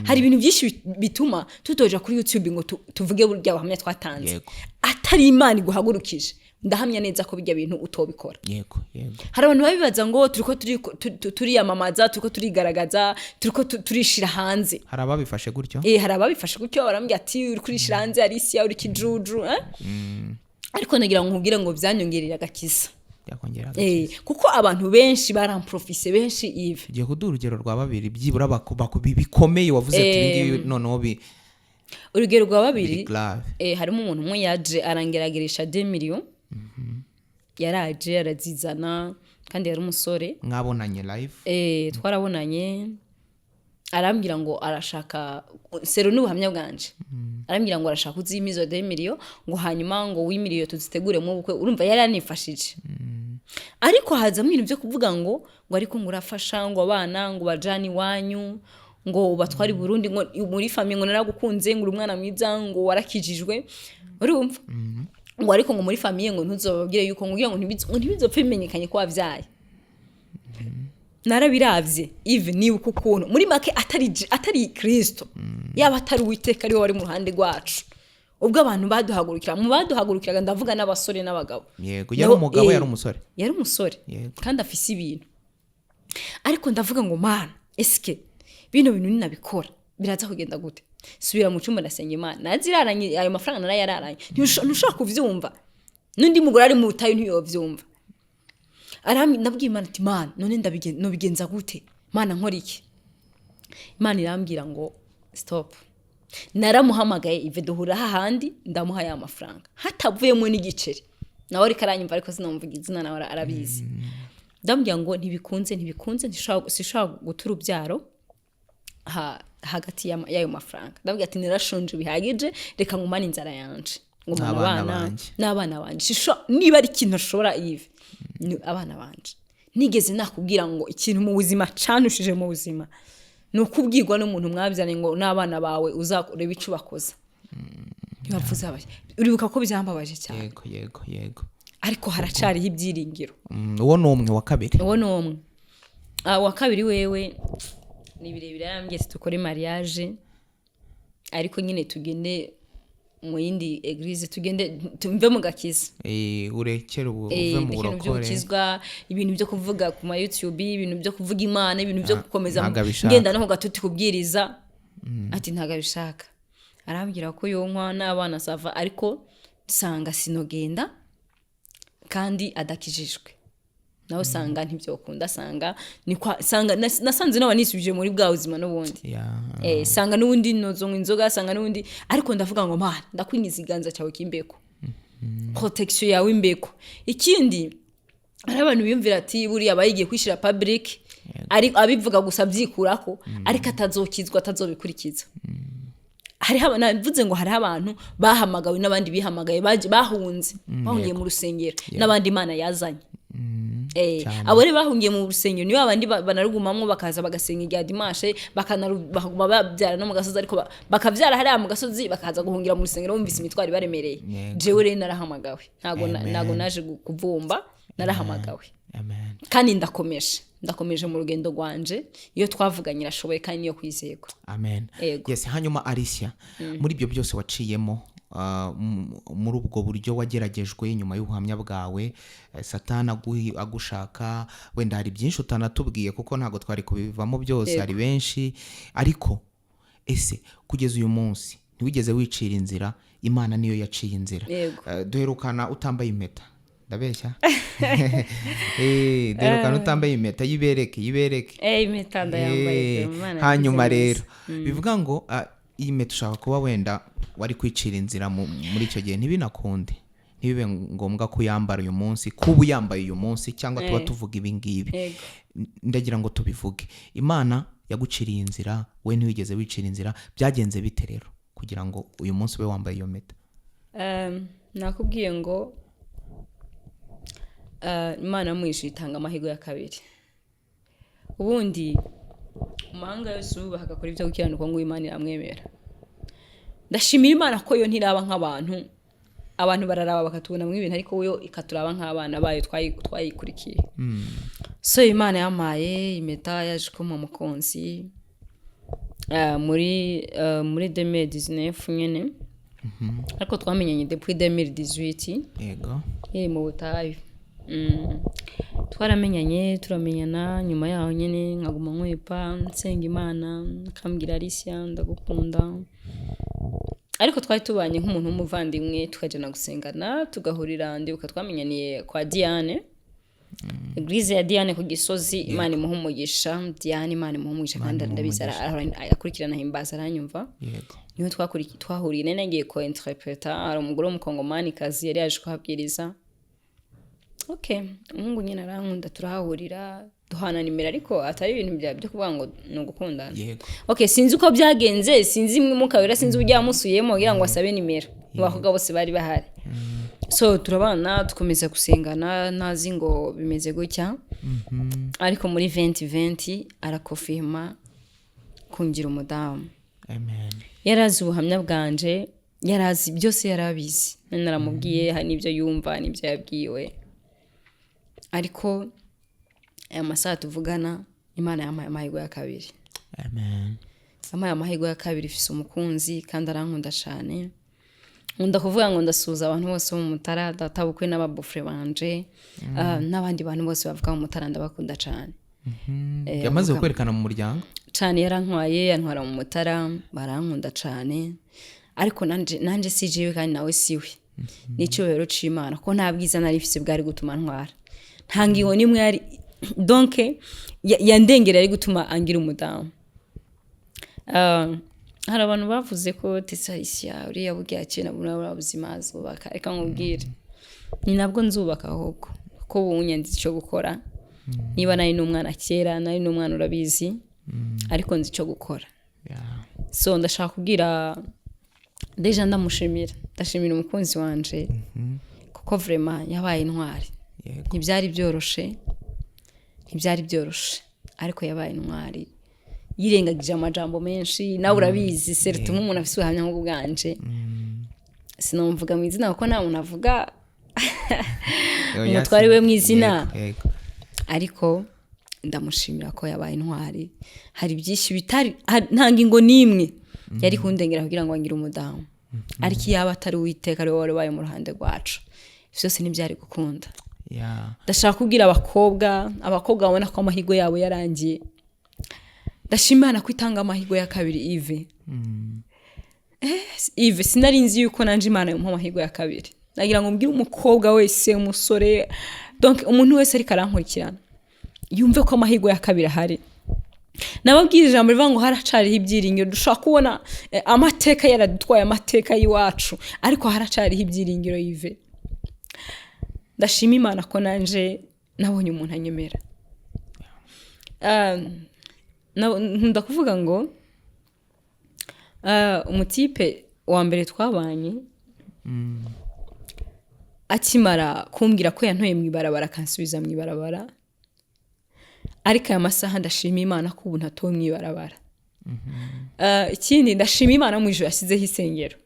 hari ibintu byinshi bituma tutoja kuri YouTube ngo tuvuge burya buhamya twatanze atari Imana iguhagurukije ndahamya neza ko bijya bintu utobikora hari abantu babibaza ngo turiyamamaza turiko turigaragaza turiko turishira hanze hari ababifashe gutyo hari ababifashe gutyo barambye ati uri kurishira hanze Alicia uri kijuju ariko nagira ngo nkubwire ngo byanyongerera agakiza kuko abantu benshi baramprofise benshi Yves giye kuduha urugero rwa babiri byibura bikomeye wavuze ati ngiye noneho urugero rwa babiri biri grave. harimo umuntu umwe yaje arangerageresha 2 millions yaraje arazizana kandi yari umusore mwabonanye live twarabonanye arambwira ngo arashaka sero n'ubuhamya bwanje arambwira ngo arashaka uzimizo 2 millions ngo hanyuma ngo w'imiliyo tuzitegure mu bukwe urumva yari anifashije ariko hazamo ibintu byo kuvuga ngo ariko ngo urafasha ngo abana ngo bajani wanyu ngo batwari Burundi ngo muri famille ngo naragukunze ngo umwana mwiza ngo warakijijwe urumva ngo ariko ngo muri famille ngo ntuzobabwire yuko ngo ntibizopfe bimenyekanye ko wavyaye narabiravye even niba ukuntu muri make atari Kristo yaba atari Uwiteka ari wari mu ruhande rwacu ubwo abantu baduhagurukiraga ndavuga n'abasore n'abagabo yego yari umugabo yari umusore kandi afise ibintu ariko ndavuga ngo mana eske bino bintu ninabikora biraza kugenda gute subira mu cyumba ndasenga Imana naziraranye ayo mafaranga narayararanye ntushobora kuvyumva nundi mugore ari mu butayu ntiyovyumva nabwiye Imana ati Mana none nobigenza gute Mana nkora iki Imana irambwira ngo stop naramuhamagaye ive duhura hahandi ndamuha ya mafaranga hatavuyemo n'igiceri nawe ari karanyumva ariko sinamvuga izina nawe arabizi ndambwira ngo ntibikunze sishobora gutura ubyaro hagati y'ayo mafaranga ndabwira ati nirashonje bihagije reka ngumane inzara yanje ngo n'abana banje niba ari ikintu ashobora ive abana banje nigeze nakubwira ngo ikintu mu buzima canushije mu buzima nukubwirwa n'umuntu mwabyane ngo n'abana bawe uzareba ico bakoza bibavuze abaje uribuka ko byambabaje cyane yego ariko haracariho ibyiringiro uwo numwe wa kabiri wa kabiri wewe ni birebire yarambye tukore mariage ariko nyine tugende mu yindi eglise tugende tumve mu gakiza urekere uve mu burokore ibintu byo kuvuga ku ma YouTube ibintu byo kuvuga Imana ibintu byo gukomeza ngenda naho gatuti kubwiriza ati ntagabishaka arambwira ko yonkwa n'abana sava ariko sanga sinogenda kandi adakijijwe naho sanga ntibyokunda sanga nasanze nawe nisubije muri bwa buzima n'ubundi sanga n'ubundi nozonga inzoga sanga n'ubundi ariko ndavuga ngo Mana ndakwinyiza iganza cyawe kimbeko protection yawe imbeko ikindi ari abantu biyumvira ati buri abayigiye kwishira public ari abivuga gusa byikurako ariko atazokizwa atazobikurikiza hari navuze ngo hari abantu bahamagawe n'abandi bihamagaye bahunze bahungiye mu rusengero n'abandi Imana yazanye abore bahungiye mu rusengero niyo abandi banarugumamwe bakaza bagasenga igihe dimanche bakaguma babyara no mu gasozi ariko bakavyara hari mu gasozi bakaza guhungira mu rusengero bumvise imitwari baremereye jewe rero narahamagawe ntago naje kuvumba narahamagawe kandi ndakomeje mu rugendo rwanje iyo twavuganye rashoboye kandi niyo kwizego amen yes hanyuma Alicia muri ibyo byose waciyemo muri ubwo buryo wageragejwe nyuma y'ubuhamya bwawe Satana agushaka wenda hari byinshi utanatubwiye kuko ntago twari kubivamo byose hari benshi ariko ese kugeza uyu munsi ntiwigeze wicira inzira Imana niyo yaciye inzira duherukana utambaye impeta ndabeshya duherukana utambaye impeta yibereke impeta ndayambaye hanyuma rero bivuga ngo iyi impeta ushaka kuba wenda wari kwicira inzira muri icyo gihe ntibinakunde ntibibe ngombwa ko yambara uyu munsi kuba uyambaye uyu munsi cyangwa tuba tuvuga ibi ngibi ndagira ngo tubivuge Imana yaguciriye inzira we ntiwigeze wicira inzira byagenze bite rero kugira ngo uyu munsi ube wambaye iyo mpeta nakubwiye ngo Imana mwishe itanga amahirwe ya kabiri ubundi umahanga yose ubu bakakora ibyo gukiranuka ngo Imana iramwemera ndashimira Imana ko yo ntiraba nk'abantu abantu bararaba bakatubona mu ibintu ariko yo ikaturaba nk'abana bayo twayikurikiye so Imana yamaye impeta yaje ko mu mukonzi muri 2019 nyene ariko twamenyanye depuis 2018 yego mu butayu twaramenyanye turamenyana nyuma yaho nyene nkaguma nkwipa nsenga Imana akambwira Alicia ndagukunda ariko twari tubanye nk'umuntu w'umuvandimwe tukajana gusengana tugahurira ndibuka twamenyaniye kwa Diane Eglise ya Diane ku Gisozi Imana imuhumugisha Diane Imana imuhumugisha kandi ndabizara akurikirana himbaza aranyumva niho twahuriye nene ngiye ko interpreta ari umugore w'umukongomani kazi yari yaje kuhabwiriza. Okay, umuhungu nyine arankunda turahahurira duhana nimero ariko atari ibintu byo kuvuga ngo ni ugukundana. Okay, sinzi uko byagenze, sinzi imwe mukabira, sinzi ujya musuyemo kugira ngo asabe nimero. Abakobwa bose bari bahari. So turabana dukomeza gusengana nazi ngo bimeze gutya. Ariko muri 2020 arakofirma kungira umudamu. Amen. Yarazi ubuhamya bwanje, yarazi byose yarabizi. Naramubwiye hari nibyo yumva nibyo yabwiwe. Ariko aya masaha tuvugana Imana yampaye amahirwe ya kabiri. Amen. Yampaye amahirwe ya kabiri, ifise umukunzi kandi arankunda cyane. Nkunda kuvuga ngo ndasuza abantu bose mu Mutara, databukwe n'ababufre banje, n'abandi bantu bose bavuga mu Mutara ndabakunda cyane. Yamaze kwerekana mu muryango cyane, yarantwaye yantwara mu Mutara, barankunda cyane. Ariko nanje sijiwe kandi nawe siwe. Nico rero c'Imana ko nta bwiza nari ifise bwari gutuma ntwara. Ntangiwe nimwe yari donc yandengera ari gutuma angira umudamu. Hari abantu bavuze ko Tesarisia uri yabugiye cyane bura buzima zubaka, reka nkubwire ni nabwo nzubaka ahubwo ko bunyandize cyo gukora. Niba nari n'umwana kera, nari n'umwana urabizi, ariko nzi cyo gukora. So ndashaka kubwira deja ndamushimira, ndashimira umukunzi wanje kuko vraiment yabaye intwari. Ntibyari byoroshe ariko yabaye intwari, yirengagije amajambo menshi. Nawe urabizi certes nk'umuntu afise ubuhamya nk'ubwo bwanje, sinomvuga mu izina kuko nta muntu avuga umutwari we mu izina, ariko ndamushimira ko yabaye intwari. Hari byinshi bitari nta ngingo nimwe yari kundengera kugira ngo angire umudamu, ariko yaba atari Uwiteka ari we wari mu ruhande rwacu, byose ntibyari gukunda. Ndashaka kubwira abakobwa babona ko amahirwe yabo yarangiye, ndashimana kwitanga amahirwe ya kabiri. Yves sinari nzi yuko nanje Imana yumpa amahirwe ya kabiri. Nagira ngo mbwire umukobwa wese, umusore, donc umuntu wese ari karankurikirana yumve ko amahirwe ya kabiri ahari. Nababwira ijambo rivuga ngo haracariho ibyiringiro. Dushaka kubona amateka yaradutwaye, amateka y'iwacu, ariko haracariho ibyiringiro. Yves, ndashima Imana ko nanje nabonye umuntu anyemera. Nkunda kuvuga ngo umutipe wa mbere twabanye akimara kumbwira ko yantoye mu ibarabara kansubiza mu ibarabara, ariko aya masaha ndashima Imana ko ubu ntatoye mu ibarabara. Ikindi ndashima Imana mu ijuru yasizeho isengero,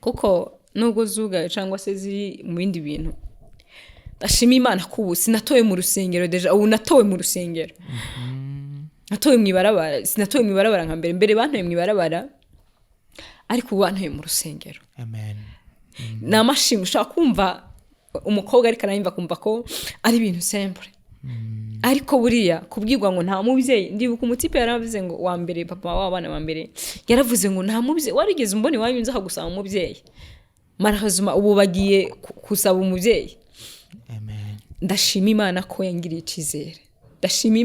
kuko nubwo zugaye cyangwa se ziri mu bindi bintu, ndashima Imana ko ubu sinatoye mu rusengero. Deja ubu natowe mu rusengero. Natoye mu ibarabara, sinatoye mu ibarabara nka mbere bantoye mu ibarabara, ariko ubu bantoye mu rusengero. Amen. Namashimwe. Ushaka kumva umukobwa ariko arayimva kumva ko ari ibintu simple, ariko buriya kubwirwa ngo nta mubyeyi. Ndibuka umutipe yaravuze ngo wa mbere, papa w'abana wa mbere yaravuze ngo nta mubyeyi warigeze umbone wanyunze aho gusaba umubyeyi. Marahazuma ubu bagiye kusaba umubyeyi. Amen. Ndashima Imana ko yangiriye icizere. Ndashima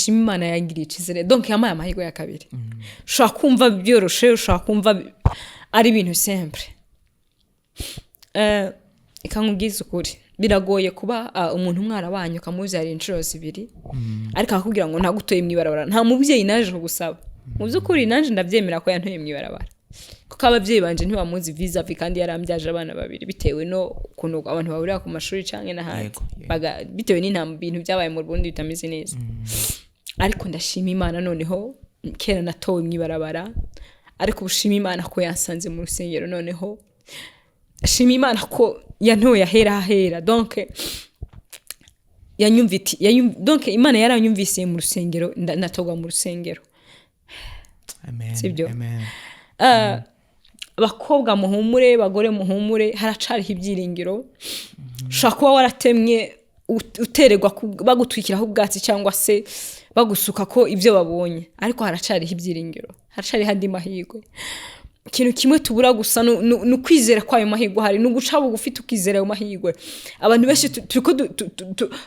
Imana yangiriye icizere, donc yamaye amahirwe ya kabiri. Ushaka kumva byoroshe, ushaka kumva ari ibintu simple. Ikangubwiza ukuri, biragoye kuba umuntu mwarabanye ukamubyara inshuro zibiri, ariko akakubwira ngo ntagutoye mu ibarabara. Nta mubyeyi naje kugusaba. Mu by'ukuri nanje ndabyemera ko yantoye mu ibarabara, kuko ababyeyi banje ntibamuzi visa kandi yarambyaje abana babiri, bitewe no kuntu abantu bahurira ku mashuri canke n'ahandi, bitewe n'intambwe bintu byabaye mu Burundi bitameze neza. Ariko ndashima Imana noneho kera natowe mu ibarabara, ariko ubushima Imana ko yansanze mu rusengero. Noneho ndashima Imana ko yantoye ahera, donc donc Imana yaranyumvise mu rusengero, natogwa mu rusengero. Amen. Sibyo? Bakobwa muhumure, bagore muhumure, haracariho ibyiringiro. Ushaka kuba waratemye utererwa bagutwikiraho ubwatsi cyangwa se bagusuka ko ibyo babonye, ariko haracariho ibyiringiro, haracariho andi mahirwe. Ikintu kimwe tubura gusa no kwizera kwa ayo mahirwe hari, no guca bugufi tukizera ayo mahirwe. Abantu benshi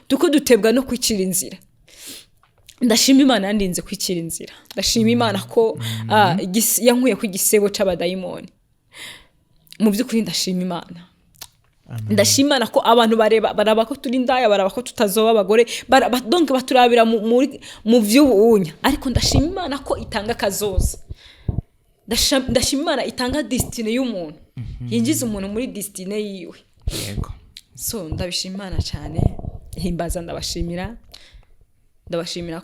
tuko dutebwa no kwicira inzira. ndashima imana yandinze kwikira inzira ndashima imana ko yankuye ku gisebo c'abadayimoni mu by'ukuri ndashima imana ndashima imana ko abantu baraba ko turi ndaya baraba ko tutazoba abagore donc baturabira mu vy'ubunya ariko ndashima imana ko itanga kazoza ndashima imana itanga destiny y'umuntu yinjiza umuntu muri destiny yiwe yego so ndabishima imana cyane himbaza ndabashimira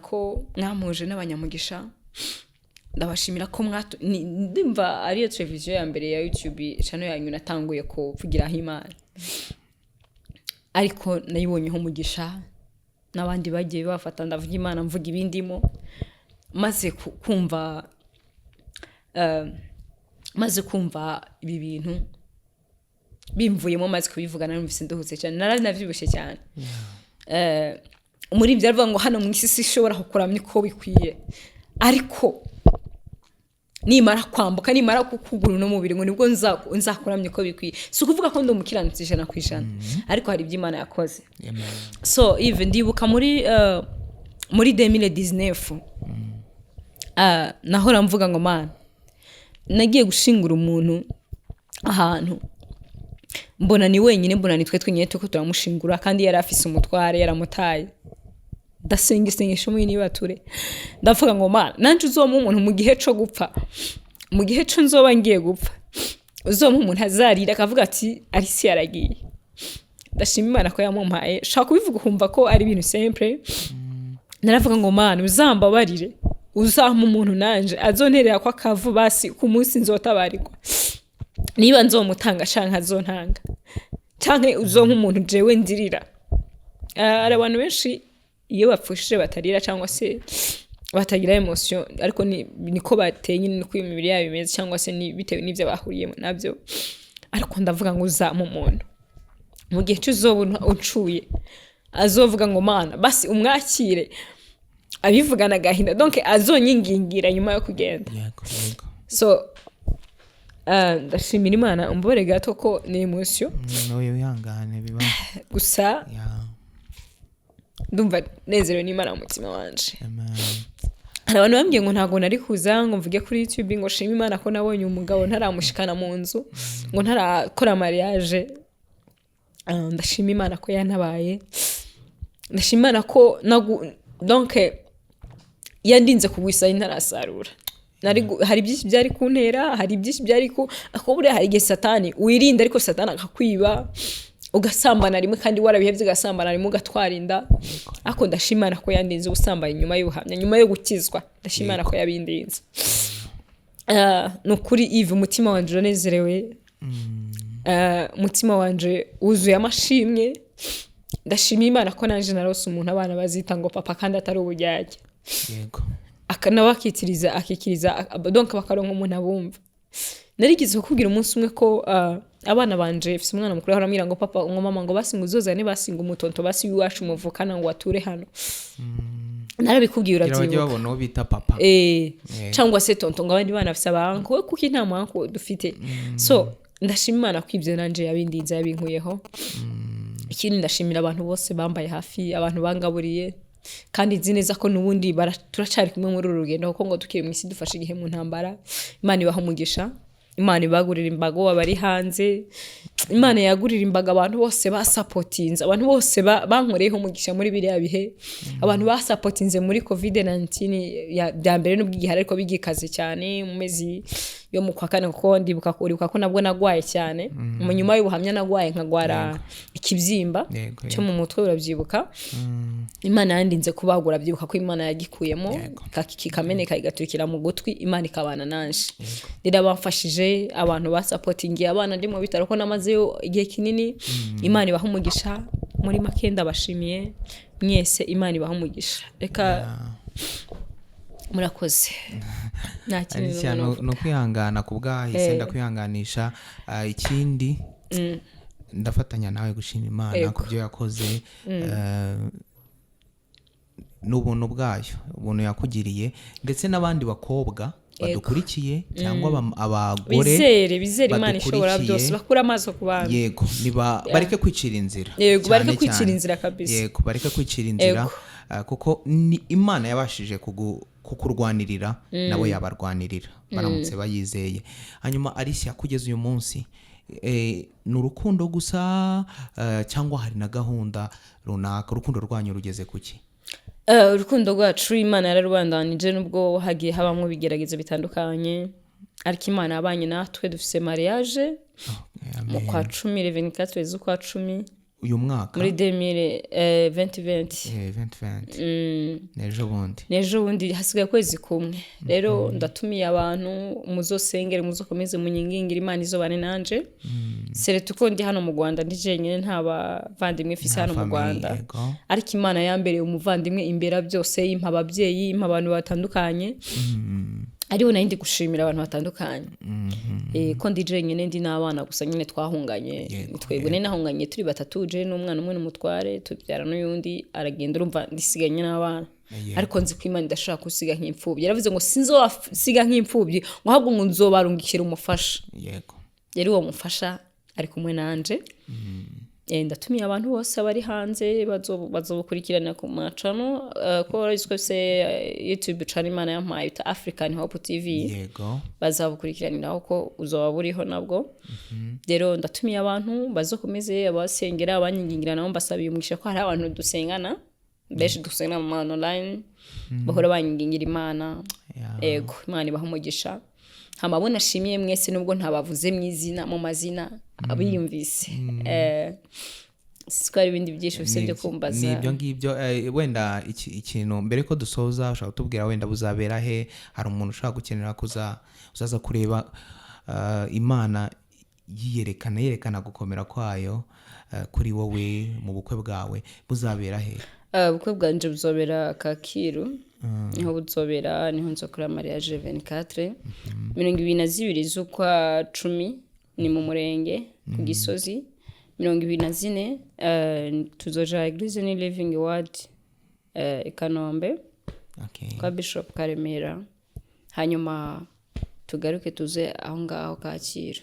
ko mwamuje n'abanyamugisha ndabashimira ko ndimva ariyo televiziyo ya mbere ya YouTube channel yanyu natanguye kuvugiraho imana ariko nayibonyeho umugisha n'abandi bagiye bafata ndavuga imana mvuga ibindimo maze kumva ibi bintu bimvuyemo maze kubivugana numvise nduhutse cyane navyibushe cyane muri ibyo aravuga ngo hano mu isi ishobora kukuramya uko bikwiye ariko nimara kwambuka nimara kukugura no mubiri ngo nibwo nzakuramya uko bikwiye si ukuvuga ko ndi umukiranutsi 100% ariko hari ibyo Imana yakoze so even ndibuka muri 2019 nahora mvuga ngo man nagiye gushingura umuntu ahantu mbona ni wenyine mbona nitwe twenyine tuko turamushingura kandi yari afise umutware yaramutaye ndasenga isengesho mu nibature ndavuga ngo man nanje uzoma umuntu mu gihe cyo gupfa mu gihe cyo nzoba ngiye gupfa uzoma umuntu azarira akavuga ati arisi yaragiye ndashima Imana ko yamumpaye shaka kubivuga kumva ko ari ibintu simple naravuga ngo man uzambabarire uzama umuntu nanje azonterera kwa kavu basi ku munsi nzotabarirwa niba nzomutanga canka azontanga canke uzoma umuntu jewe ndirira ari abantu benshi iyo bapfushije batarira cyangwa se batagira emotion ariko niko bateye nyine ko imibiri yabo imeze cyangwa se bitewe n'ivyo bahuriyemo nabyo ariko ndavuga ngo uzama umuntu mu gihe cy'uzobona uncuye azovuga ngo mana basi umwakire abivugana gahinda donc azonyingingira nyuma yo kugenda so ndashimira Imana umbore gato ko ni emotion noye wihangane biba gusa ndumva nezerewe n'Imana mu mutima wanje hari abantu bambwiye ngo ntago nari kuza ngo mvuge kuri YouTube ngo shima Imana ko nabonye umugabo ntaramushikana mu nzu ngo ntarakora mariage ndashima Imana ko yanabaye ndashima Imana ko donc yandinze kugwisa intarasarura hari byinshi byari kuntera hari byinshi byari akobure hari igihe satani wirinda ariko satani akakwiba ugasambana rimwe kandi warabihevye ugasambana rimwe ugatwarinda ako ndashimana ko yandinze usambana nyuma y'ubuhamya nyuma yo gukizwa ndashimana ko yabindinze nukuri Yves umutima wanje uranezerewe umutima wanje wuzuye amashimwe ndashima Imana ko nanje narose umuntu abana bazita ngo papa kandi atari ubujyajya yego akanabakitiriza akikiriza donc bakaronka umuntu abumva narigize kukubwira umunsi umwe ko abana banje ifise umwana mukuru aramira ngo papa ngo mama ngo basinga uzozane basinga umutonto basi wiwacu muvukana ngo ature hano narabikubwiye uravyibuka babona uwo bita papa cyangwa se tonto ngo abandi bana bafise abanko we kuki nta mwanko dufite so ndashima Imana ko ivyo nanje yabindinze yabinkuyeho ikindi ndashimira abantu bose bambaye hafi abantu bangaburiye kandi nzi neza ko nubundi turacari kumwe muri uru rugendo kuko ngo tukiri mu isi dufashe igihe mu ntambara Imana ibaha umugisha Imana ibagurira imbago abari hanze Imana yagurira imbaga abantu bose basupportinze abantu bose bankoreyeho umugisha muri biriya bihe abantu basupportinze muri COVID-19 ya mbere n'ubwigihari ariko bigikaze cyane mu mezi yo mu kwa kane kuko ndibuka ko nabwo nagwaye cyane mu nyuma y'ubuhamya nagwaye nkagwara ikibyimba cyo mu mutwe urabyibuka Imana yandinze kubagura byibuka ko Imana yagikuyemo kikameneka igaturikira mu gutwi Imana ikabana nanje ndirabafashije abantu basupportingiye abana ndi mu bitaro ko namazeyo igihe kinini Imana ibaha umugisha muri makenda bashimiye mwese Imana ibaha umugisha reka murakoze no kwihangana kubwahise ndakwihanganisha ikindi ndafatanya nawe gushima Imana kubyo yakoze n'ubuntu bwayo ubuntu yakugiriye ndetse n'abandi bakobwa badukurikiye cyangwa abagore bizere Imana ishobora byose bakura amaso ku bantu yego niba bareke kwicira inzira yego bareke kwicira inzira kabisa yego bareke kwicira inzira kuko ni imana yabashije kukurwanirira nabo yabarwanirira baramutse bayizeye. Hanyuma Alicia, kugeza uyu munsi ni urukundo gusa cyangwa hari na gahunda runaka? Urukundo rwanyu rugeze kuki? Urukundo rwacu Imana yararwandanije nubwo hagiye habamwe bigeragezo bitandukanye, ariko Imana yabanye natwe. Dufise mariage mu kwa 10 24 z'ukwa 10 uyu mwaka muri 2020. Nejo bundi hasigaye kwezi kumwe. Rero ndatumiye abantu muzosengere, muzokomeze munyingingira Imana izobane nanje. Sere tuko ndi hano mu Rwanda ndi jenyine, nta bavandimwe fise hano mu Rwanda, ariko Imana yambereye umuvandimwe imbera byose, impa ababyeyi, impa abantu batandukanye. Ariho nandi gushimira abantu batandukanye. Ko ndi jenyine ndi n'abana gusa nyine twahunganye, twebwe ne nahunganye turi batatu, je n'umwana umwe n'umutware, tubyara n'uyundi aragenda, urumva ndisiganye n'abana. Ariko nzi ko Imana idashaka kusiga nk'imfubyi. Yaravuze ngo sinzosiga nk'imfubyi, ngo ahubwo ngo nzobarungikira umufasha. Yari uwo mufasha ari kumwe nanje. Ndatumiye abantu bose bari hanze bazobukurikirana ku macano, ko riswe se YouTube channel Imana yampaye ta African Hope TV. Bazabukurikiraniraho ko uzoba buriho nabwo. Rero ndatumiye abantu bazokomeze abasengera, abanyingingira nabo mbasabiye umugisha ko hari abantu dusengana, beshi dusengana mu online, bahora banyingingira Imana. Ego Imana ibaha umugisha. Hamabona shimiye mwese nubwo ntabavuze mwizina mu mazina abiyumvise. Sikari ibindi byinshi bise byo kumbaza. Nibyo ngibyo. Wenda ikintu mbere ko dusoza ushaka kutubwira wenda buzabera he? Hari umuntu ushaka gukenera uzaza kureba Imana yerekana gukomera kwayo kuri wowe mu bukwe bwawe, buzabera he? Ubukwe bwanje buzobera Kacyiru. Niho buzobera, niho nzokora mariage 24 22 z'ukwa 10 ni mu murenge ku Gisozi. 24 tuzoja Eglise ni Living Word i Kanombe kwa Bishop Karemera, hanyuma tugaruke tuze aho ngaho Kacyiru.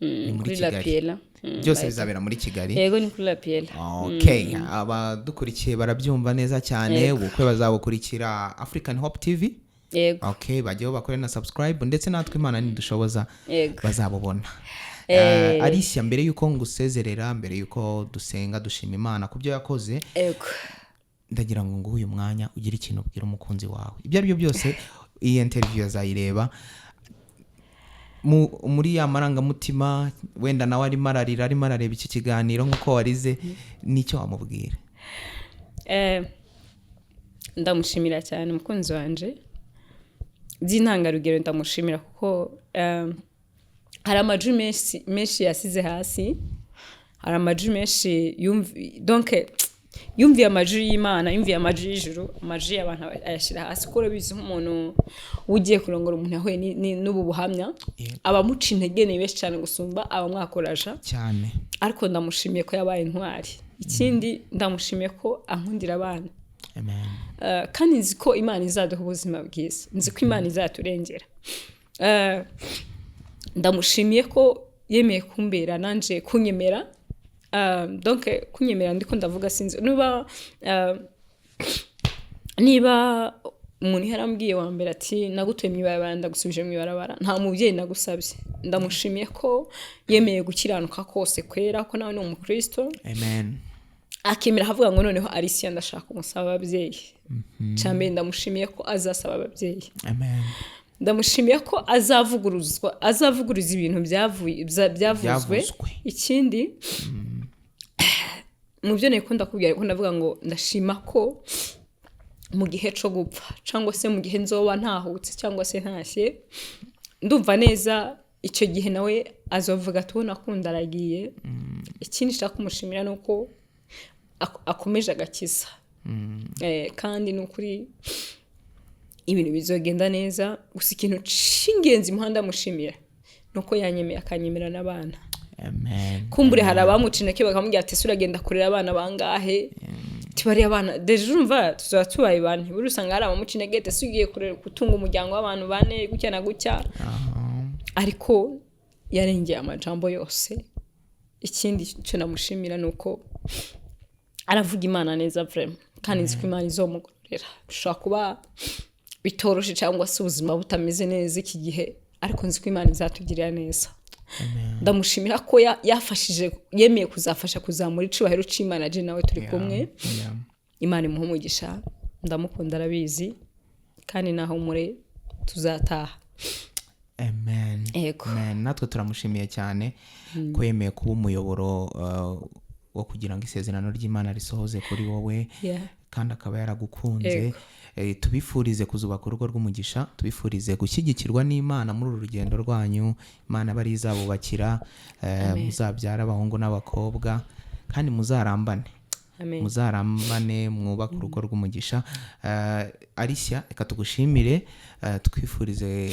Ni muri Kigali. Byose bizabera muri Kigali. Yego, ni kuri La Piela. Okay, abadukurikiye barabyumva neza cyane. Ubukwe bazabukurikira African Hope TV. Yego. Okay, bajyeho bakore na subscribe, ndetse natwe Imana nidushoboza bazabubona. Alicia, mbere yuko ngusezerera, mbere yuko dusenga dushima Imana kubyo yakoze, ndagira ngo nguyu mwanya ugira ikintu ubwira umukunzi wawe. Ibyo ari byo byose iyi interview azayireba muri ya marangamutima, wenda nawe ari marareba iki kiganiro nkuko warize, nicyo wamubwira? Ndamushimira cyane umukunzi wanje by'intangarugero. Ndamushimira kuko hari amajwi menshi yasize hasi, hari amajwi menshi yumviye amajwi y'Imana, yumviye amajwi y'ijuru, amajwi y'abantu ayashyira hasi. Ko bizi nk'umuntu ugiye kurongora umuntu yahuye n'ubu buhamya, abamuca intege ni benshi cyane gusumba abamwakoraja cyane. Ariko ndamushimiye ko yabaye intwari. Ikindi ndamushimiye ko ankundira abana. Kandi nzi ko Imana izaduha ubuzima bwiza, nzi ko Imana izaturengera. Ndamushimiye ko yemeye kumbera nanje kunyemera. Donc kunyemera ndiko ndavuga sinzi niba umuntu yarambwiye wa mbere ati nagutuye mu ibarabara ndagusubije mu ibarabara, nta mubyeyi nagusabye. Ndamushimiye ko yemeye gukiranuka kose kwera, ko nawe ni umukristo. Akemera havuga ngo noneho Alicia ndashaka umusaba ababyeyi. Cyambe ndamushimiye ko azasaba ababyeyi. Ndamushimiye ko azavuguruza ibintu byavuzwe. Ikindi mu byo nekunda kubwira ko ndavuga ngo ndashima ko mu gihe cyo gupfa cyangwa se mu gihe nzoba ntahutse cyangwa se ntashye, ndumva neza icyo gihe nawe azovuga tubona akunda aragiye. Ikindi nshaka kumushimira nuko akomeje agakiza. Kandi nukuri ibintu bizogenda neza. Gusa ikintu cy'ingenzi muhanda mushimira nuko yanyemeye akanyemera n'abana. Kumbure hari abamucineke bakamubwira ati suragenda kurera abana bangahe, tibari abana deje urumva tuzoba tubaye bantu. Buri usanga hari abamucineke ati sugiye kurera gutunga umuryango w'abantu bane gutya na gutya. Ariko yarengeye amajambo yose. Ikindi cyo namushimira nuko aravuga Imana neza vraiment. kandi nzi ko imana izomugororera bishobora kuba bitoroshe cyangwa se ubuzima butameze neza iki gihe ariko nzi ko imana izatugirira neza. Ndamushimira ko yafashije yemeye kuzafasha kuzamura icubahiro c'Imana je nawe turi kumwe. Imana imuha umugisha, ndamukunda arabizi kandi naho muri tuzataha. Amen. Amen. Natwe turamushimiye cyane ko yemeye kuba umuyoboro wo kugira ngo isezerano ry'Imana risohoze kuri wowe kandi akaba yaragukunze. Tubifurize kuzubaka urugo rw'umugisha, tubifurize gushyigikirwa n'Imana muri uru rugendo rwanyu. Imana bari izabubakira, muzabyara abahungu n'abakobwa kandi muzarambane. Muzarambane mwubaka urugo rw'umugisha. Alicia, reka tugushimire, twifurize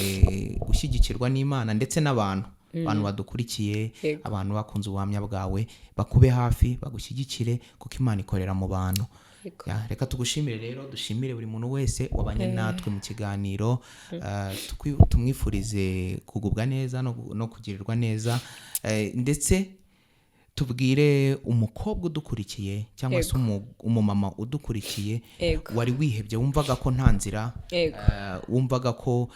gushyigikirwa n'Imana ndetse n'abantu abantu badukurikiye, abantu bakunze ubuhamya bwawe, bakube hafi bagushyigikire kuko Imana ikorera mu bantu. Reka tugushimire rero, dushimire buri muntu wese wabanye natwe mu kiganiro, tumwifurize kugubwa neza no kugirirwa neza, ndetse tubwire umukobwa udukurikiye cyangwa se umumama udukurikiye wari wihebye, wumvaga ko nta nzira, wumvaga ko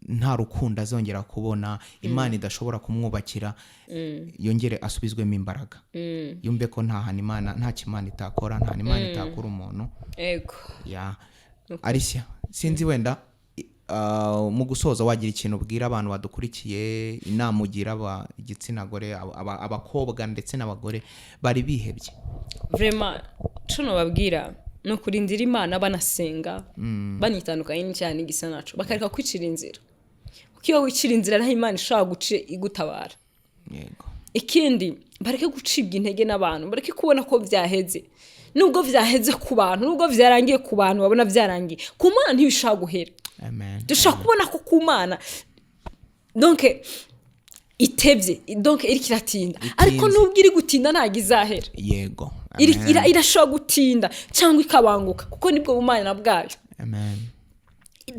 nta rukundo azongera kubona, Imana idashobora kumwubakira, yongere asubizwemo imbaraga, yumve ko nta Imana itakora, nta Imana itakura umuntu. Alicia, sinzi wenda mu gusoza wagira ikintu ubwira abantu badukurikiye, inama ugira igitsina gore, abakobwa ndetse n'abagore bari bihebye? Vraiment cuno babwira no kurindira Imana banasenga, banitandukanye n'icyaha gisa naco, bakareka kwicira inzira, kuko iyo wicira inzira naho Imana ishaka guce igutabara. Ikindi bareke gucibwa intege n'abantu, bareke kubona ko vyaheze, nubwo vyaheze ku bantu, nubwo vyarangiye ku bantu babona vyarangiye, ku Mana ntibishaka guhera. Dushaka kubona ko ku Mana donc itevye, donc iri kiratinda, ariko nubwo iri gutinda ntago izahera. Irashobora gutinda cyangwa ikabanguka kuko nibwo bumana bwayo.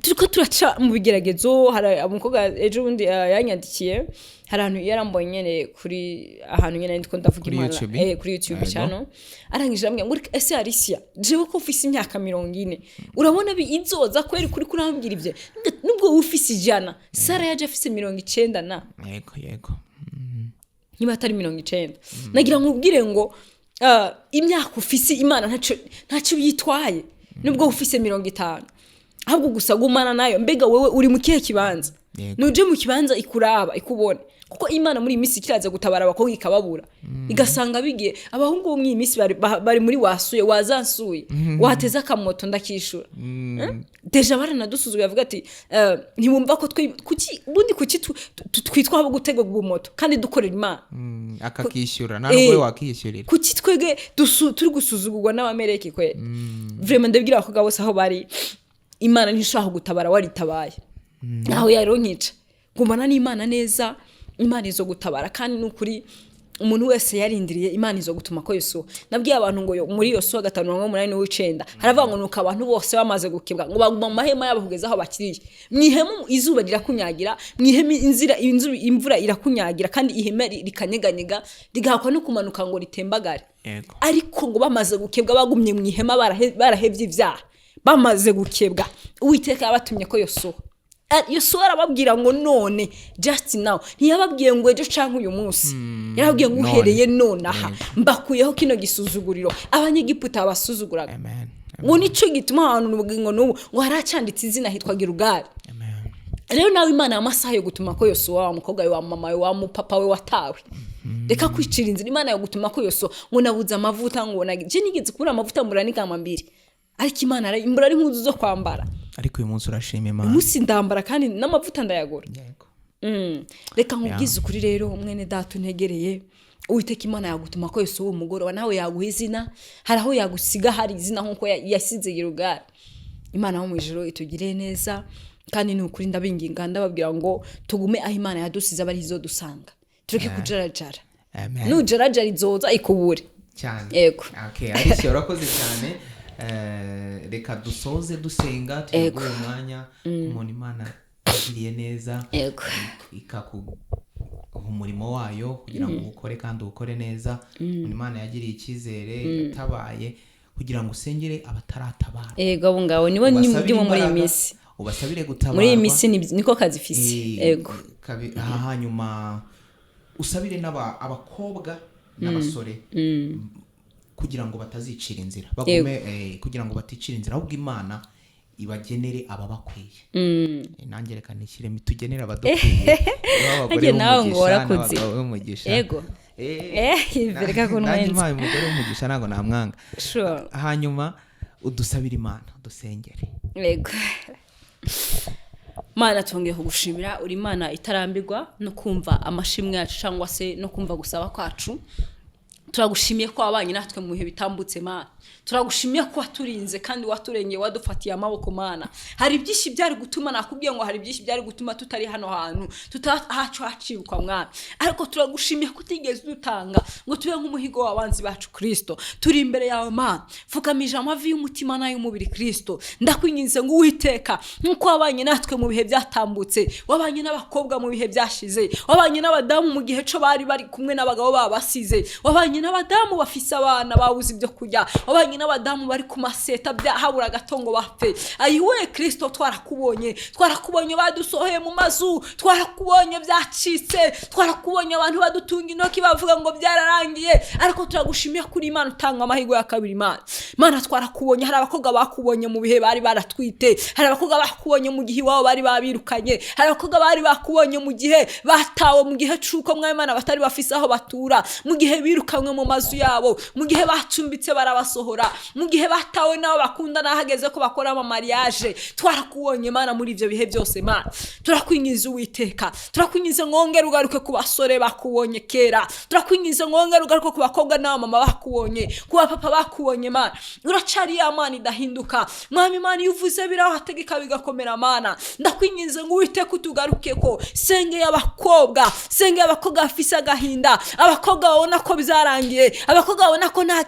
Turiko turaca mu bigeragezo. Hari umukobwa ejo bundi yanyandikiye, hari ahantu yarambonye nyene kuri ahantu nyene ndiko ndavuga Imana kuri YouTube channel, arangije ambwira ngo ese Alicia, jewe ko ufise imyaka 40 urabona izoza kweri kuri kurambwira ivye, nubwo ufise 100, Sara yaje afise 90 na niba atari 90. Nagira nkubwire ngo imyaka ufise Imana ntaco yitwaye, nubwo ufise 50, ahubwo gusa gumana nayo. Mbega wewe uri mu kihe kibanza? Nuje mu kibanza ikuraba ikubone, kuko Imana muri imisi kiraza gutabara abakobwa ikababura, igasanga bigiye abahungu bo mu imisi bari muri wasuye wazansuye, wateza akamoto ndakishura. Deja baranadusuzuye bavuga ati ntibumva ko kuki twitwa abo gutega gumoto kandi dukorera Imana akakishyura nawe wakishyurira, kuki twege turi gusuzugurwa n'abamereke kwe. Vraiment ndabwira abakobwa bose aho bari, Imana ntishaka gutabara waritabaye, naho yaronkica gumana n'Imana neza, Imana izo gutabara. Kandi n'ukuri umuntu wese yarindiriye Imana izo gutuma ko Yesu. Nabwiye abantu ngo muri Yosuwa 5:8 haravuga ngo nuko abantu bose bamaze gukebwa ngo baguma mu mahema yabo kugeza aho bakiriye. Mwihemu izuba rirakunyagira, mwihemu imvura irakunyagira, kandi ihema rikanyeganyega rigahakwa no kumanuka ngo ritembagare. Ariko ngo bamaze gukebwa bagumye mwihema barahevye ivyaha, bamaze gukebwa Uwiteka yabatumye ko Yosuwa arababwira ngo none just now, ntiyababwiye ngo ejo canke uyu munsi, yarababwiye ngo uhereye none aha mbakuyeho kino gisuzuguriro abanyegiputa basuzuguraga. Ngo nico gituma abantu ngo haracanditse izina hitwa Gilgali. Rero nawe Imana amasaha yo gutuma ko Yosuwa wa mukobwa we wa mama we wa mupapa we watawe, reka kwicira inzira. Imana yo gutuma ko Yosuwa ngo nabuza amavuta, ngo je nigeze kubura amavuta muranika amambiri, ariko Imana imbura ari impuzu zo kwambara. Ariko uyu munsi urashima Imana, umunsi ndambara kandi n'amavuta ndayagura. Reka nkubwize ukuri rero umwene data untegereye, Uwiteka Imana yagutuma ko Yesu uwo mugoroba nawe yaguha izina, hari aho yagusiga hari izina nkuko yasize Gilgali. Imana yo mu ijuru itugire neza, kandi ni ukuri ndabinginga ndababwira ngo tugume aho Imana yadusize abari izo dusanga, tureke kujarajara. Nujarajara izoza ikubure cyane. Yego. Alicia urakoze cyane. Reka dusoze dusenga, tuguye umwanya umuntu Imana agiriye neza ikakuha umurimo wayo kugira ngo ukore kandi ukore neza. Imana yagiriye icyizere, yatabaye kugira ngo usengere abataratabara. Ego abo ngabo nibo ndimo muri iyi minsi, ubasabire gutabarwa muri iyi minsi niko kazi fisi. Ego hanyuma usabire abakobwa n'abasore kugira ngo batazicira inzira, bagume kugira ngo baticira inzira, ahubwo Imana ibagenere ababakwiye. Nanjye reka nishyire tugenera abadukwiye nanjye nawe ngo warakoze. Ego reka kunwenza umugore w'umugisha ntabwo namwanga. Sure. Hanyuma udusabire Imana, dusengere. Ego Mana twongeye kugushimira, uri Imana itarambirwa no kumva amashimwe yacu cyangwa se no kumva gusaba kwacu. Turagushimiye ko wabanye natwe mu bihe bitambutse Mana, turagushimiye ko waturinze kandi waturengeye, wadufatiye amaboko Mana. Hari byinshi byari gutuma, nakubwiye ngo hari byinshi byari gutuma tutari hano hantu, tutahacu hacibukwa Mwana, ariko turagushimiye ko utigeze dutanga ngo tube nk'umuhigo w'abanzi bacu Kristo. Turi imbere yawe Mana, fukamije amavi y'umutima n'ay'umubiri Kristo. Ndakwinginze ngo Uwiteka, nkuko wabanye natwe mu bihe byatambutse, wabanye n'abakobwa mu bihe byashize, wabanye n'abadamu mu gihe cyo bari kumwe n'abagabo babasize, wabanye n'abadamu bafise abana babuze ibyo kurya, wabanye n'abadamu bari ku maseta habura gatongo bapfe. Ayiwe Kristo, twarakubonye badusohoye mu mazu, twarakubonye byacitse, twarakubonye abantu badutunga intoki bavuga ngo byararangiye, ariko turagushimiye kuri Imana utanga amahirwe ya kabiri Mana. Twarakubonye, hari abakobwa bakubonye mu bihe bari baratwite, hari abakobwa bakubonye mu gihe iwabo bari babirukanye, hari abakobwa bari bakubonye mu gihe batawe, mu gihe cuko Mwimana batari bafise aho batura, mu gihe birukanwe mu mazu yabo, mu gihe bacumbitse barabasohora, mu gihe batawe nabo bakundana hageze ko bakora ama mariage. Twarakubonye Mana muri ivyo bihe byose Mana. Turakwingiza Uwiteka, turakwingiza ngongera ugaruke ku basore bakubonye kera, turakwingiza ngongera ugaruke ku bakobwa n'abamama bakubonye, ku bapapa bakubonye Mana. Uracari ya Mana idahinduka Mwami Mana, yuvuze biraho hategeka bigakomera Mana. Ndakwingiza ngo Uwiteka utugaruke ko sengeye abakobwa bafise agahinda, abakobwa babona ko bizarangiye, abakobwa babona ko nta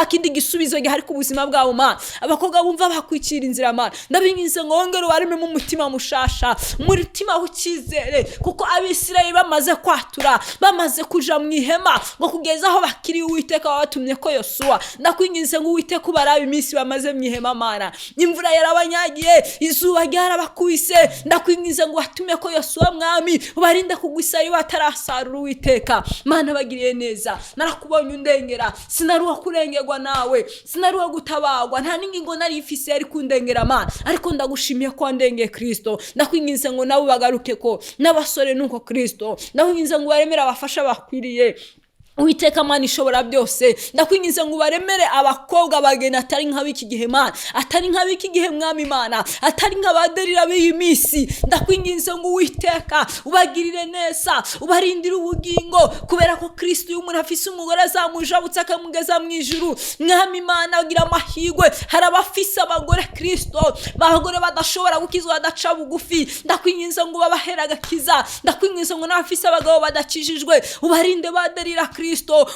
kindi gisubizo gihari ku buzima bwabo Mana, abakobwa bumva bakwicira inzira Mana. Ndabingize ngo wongere ubareme mu mutima mushasha, umutima w'ikizere, kuko Abisirayeli bamaze kwatura, bamaze kuja mu ihema ngo kugeza aho bakiri Uwiteka wabatumye ko Yosuwa. Ndakwingize ngo Uwiteka ubarabe iminsi bamaze mu ihema Mana, imvura yarabanyagiye, izuba ryarabakubise. Ndakwingize ngo watumye ko Yosuwa Mwami ubarinde kugwisari batarasarura Uwiteka Mana. Bagiriye neza, narakubonye undengera, sinaruwa kurengegwa nawe, sinaruwa gutabagwa, nta ningingo nari ifise yari kundengera Mana, ariko ndagushimiye ko wandengeye Kristo. Ndakwingize ngo nabo bagaruke ko n'abasore nuko Kristo, ndakwingize ngo baremera abafasha bakwiriye Uwiteka Mana ishobora byose. Ndakwingize ngo baremere abakobwa bagena atari nk'abiki gihe Mana, atari nk'abiki gihe Mwami Mana, atari nk'abaderira b'iyi minsi. Ndakwingize ngo Uwiteka ubagirire neza, ubarindire ubugingo, kubera ko Kristo uyu muntu afise umugore azamujabutse akamugeza mu ijuru. Mwami Mana agira amahirwe, hari abafise abagore Kristo, abagore badashobora gukizwa badaca bugufi. Ndakwingize ngo babahera agakiza. Ndakwingize ngo n'abafise abagabo badakijijwe ubarinde baderira Kristo,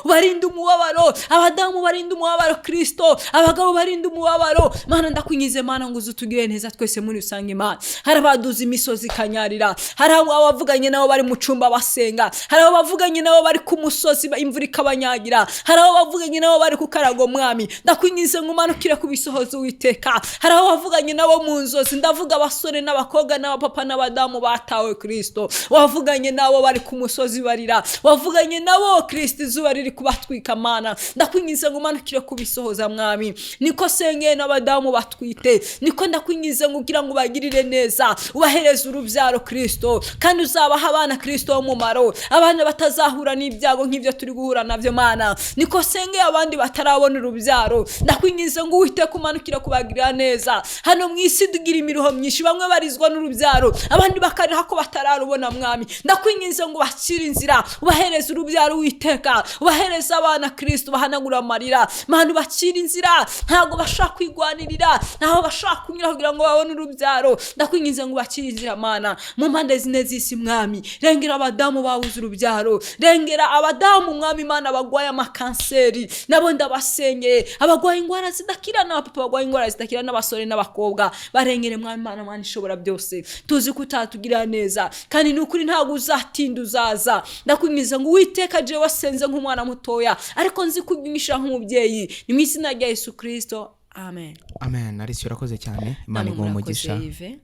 ubarinde umubabaro, abadamu barinde umubabaro Kristo, abagabo barinde umubabaro Mana. Ndakwingize Mana ngo uzutugire neza twese muri rusange Mana. Hari abaduza imisozi kanyarira, hari abavuganye nabo bari mu cumba basenga, hari abavuganye nabo bari ku musozi imvura ikabanyagira, hari abavuganye nabo bari ku karago Mwami. Ndakwingize ngo umanukire kubisohoza Uwiteka. Hari abavuganye nabo mu nzozi, ndavuga abasore n'abakobwa n'abapapa n'abadamu batawe Kristo, wavuganye nabo bari ku musozi barira, wavuganye nabo Kristo izuba riri kubatwika Mana. Ndakwingize ngo umanukire kubisohoza Mwami. Niko sengeye n'abadamu batwite, niko ndakwingize ngo ugira ngo bagirire neza, ubahereze urubyaro Kristo, kandi uzabaha abana Kristo w'umumaro, abana batazahura n'ibyago nk'ibyo turi guhura navyo Mana. Niko sengeye abandi batarabona urubyaro, ndakwingize ngo Uwiteka umanukire kubagirira neza. Hano mu isi dugira imiruho myinshi, bamwe barizwa n'urubyaro, abandi bakariha ko batararubona Mwami. Ndakwingize ngo bakire inzira, ubahereze urubyaro Uwiteka, ubahereza abana Kristo, bahanagura amarira Mana. Bakira inzira, ntago bashaka kwigwanirira, ntaho bashaka kunyura kugira ngo babone urubyaro. Ndakwingize ngo bakire inzira Mana mu mpande zine z'isi Mwami. Rengera abadamu babuze urubyaro, rengera abadamu Mwami Mana bagwaye amakanseri, nabo ndabasengeye, abagwaye ingwara zidakira n'abapapa bagwaye ingwara zidakira, n'abasore n'abakobwa barengere Mwami Mana. Mana ishobora byose, tuzi ko utatugirira neza kandi n'ukuri ntago uzatinda uzaza. Ndakwingize ngo Uwiteka je wase ndakubenze nk'umwana mutoya ariko nzi kunyisha nk'umubyeyi ni mu izina rya Yesu Kristo amen amen. Alice urakoze cyane, Imana iguhe umugisha. Yves.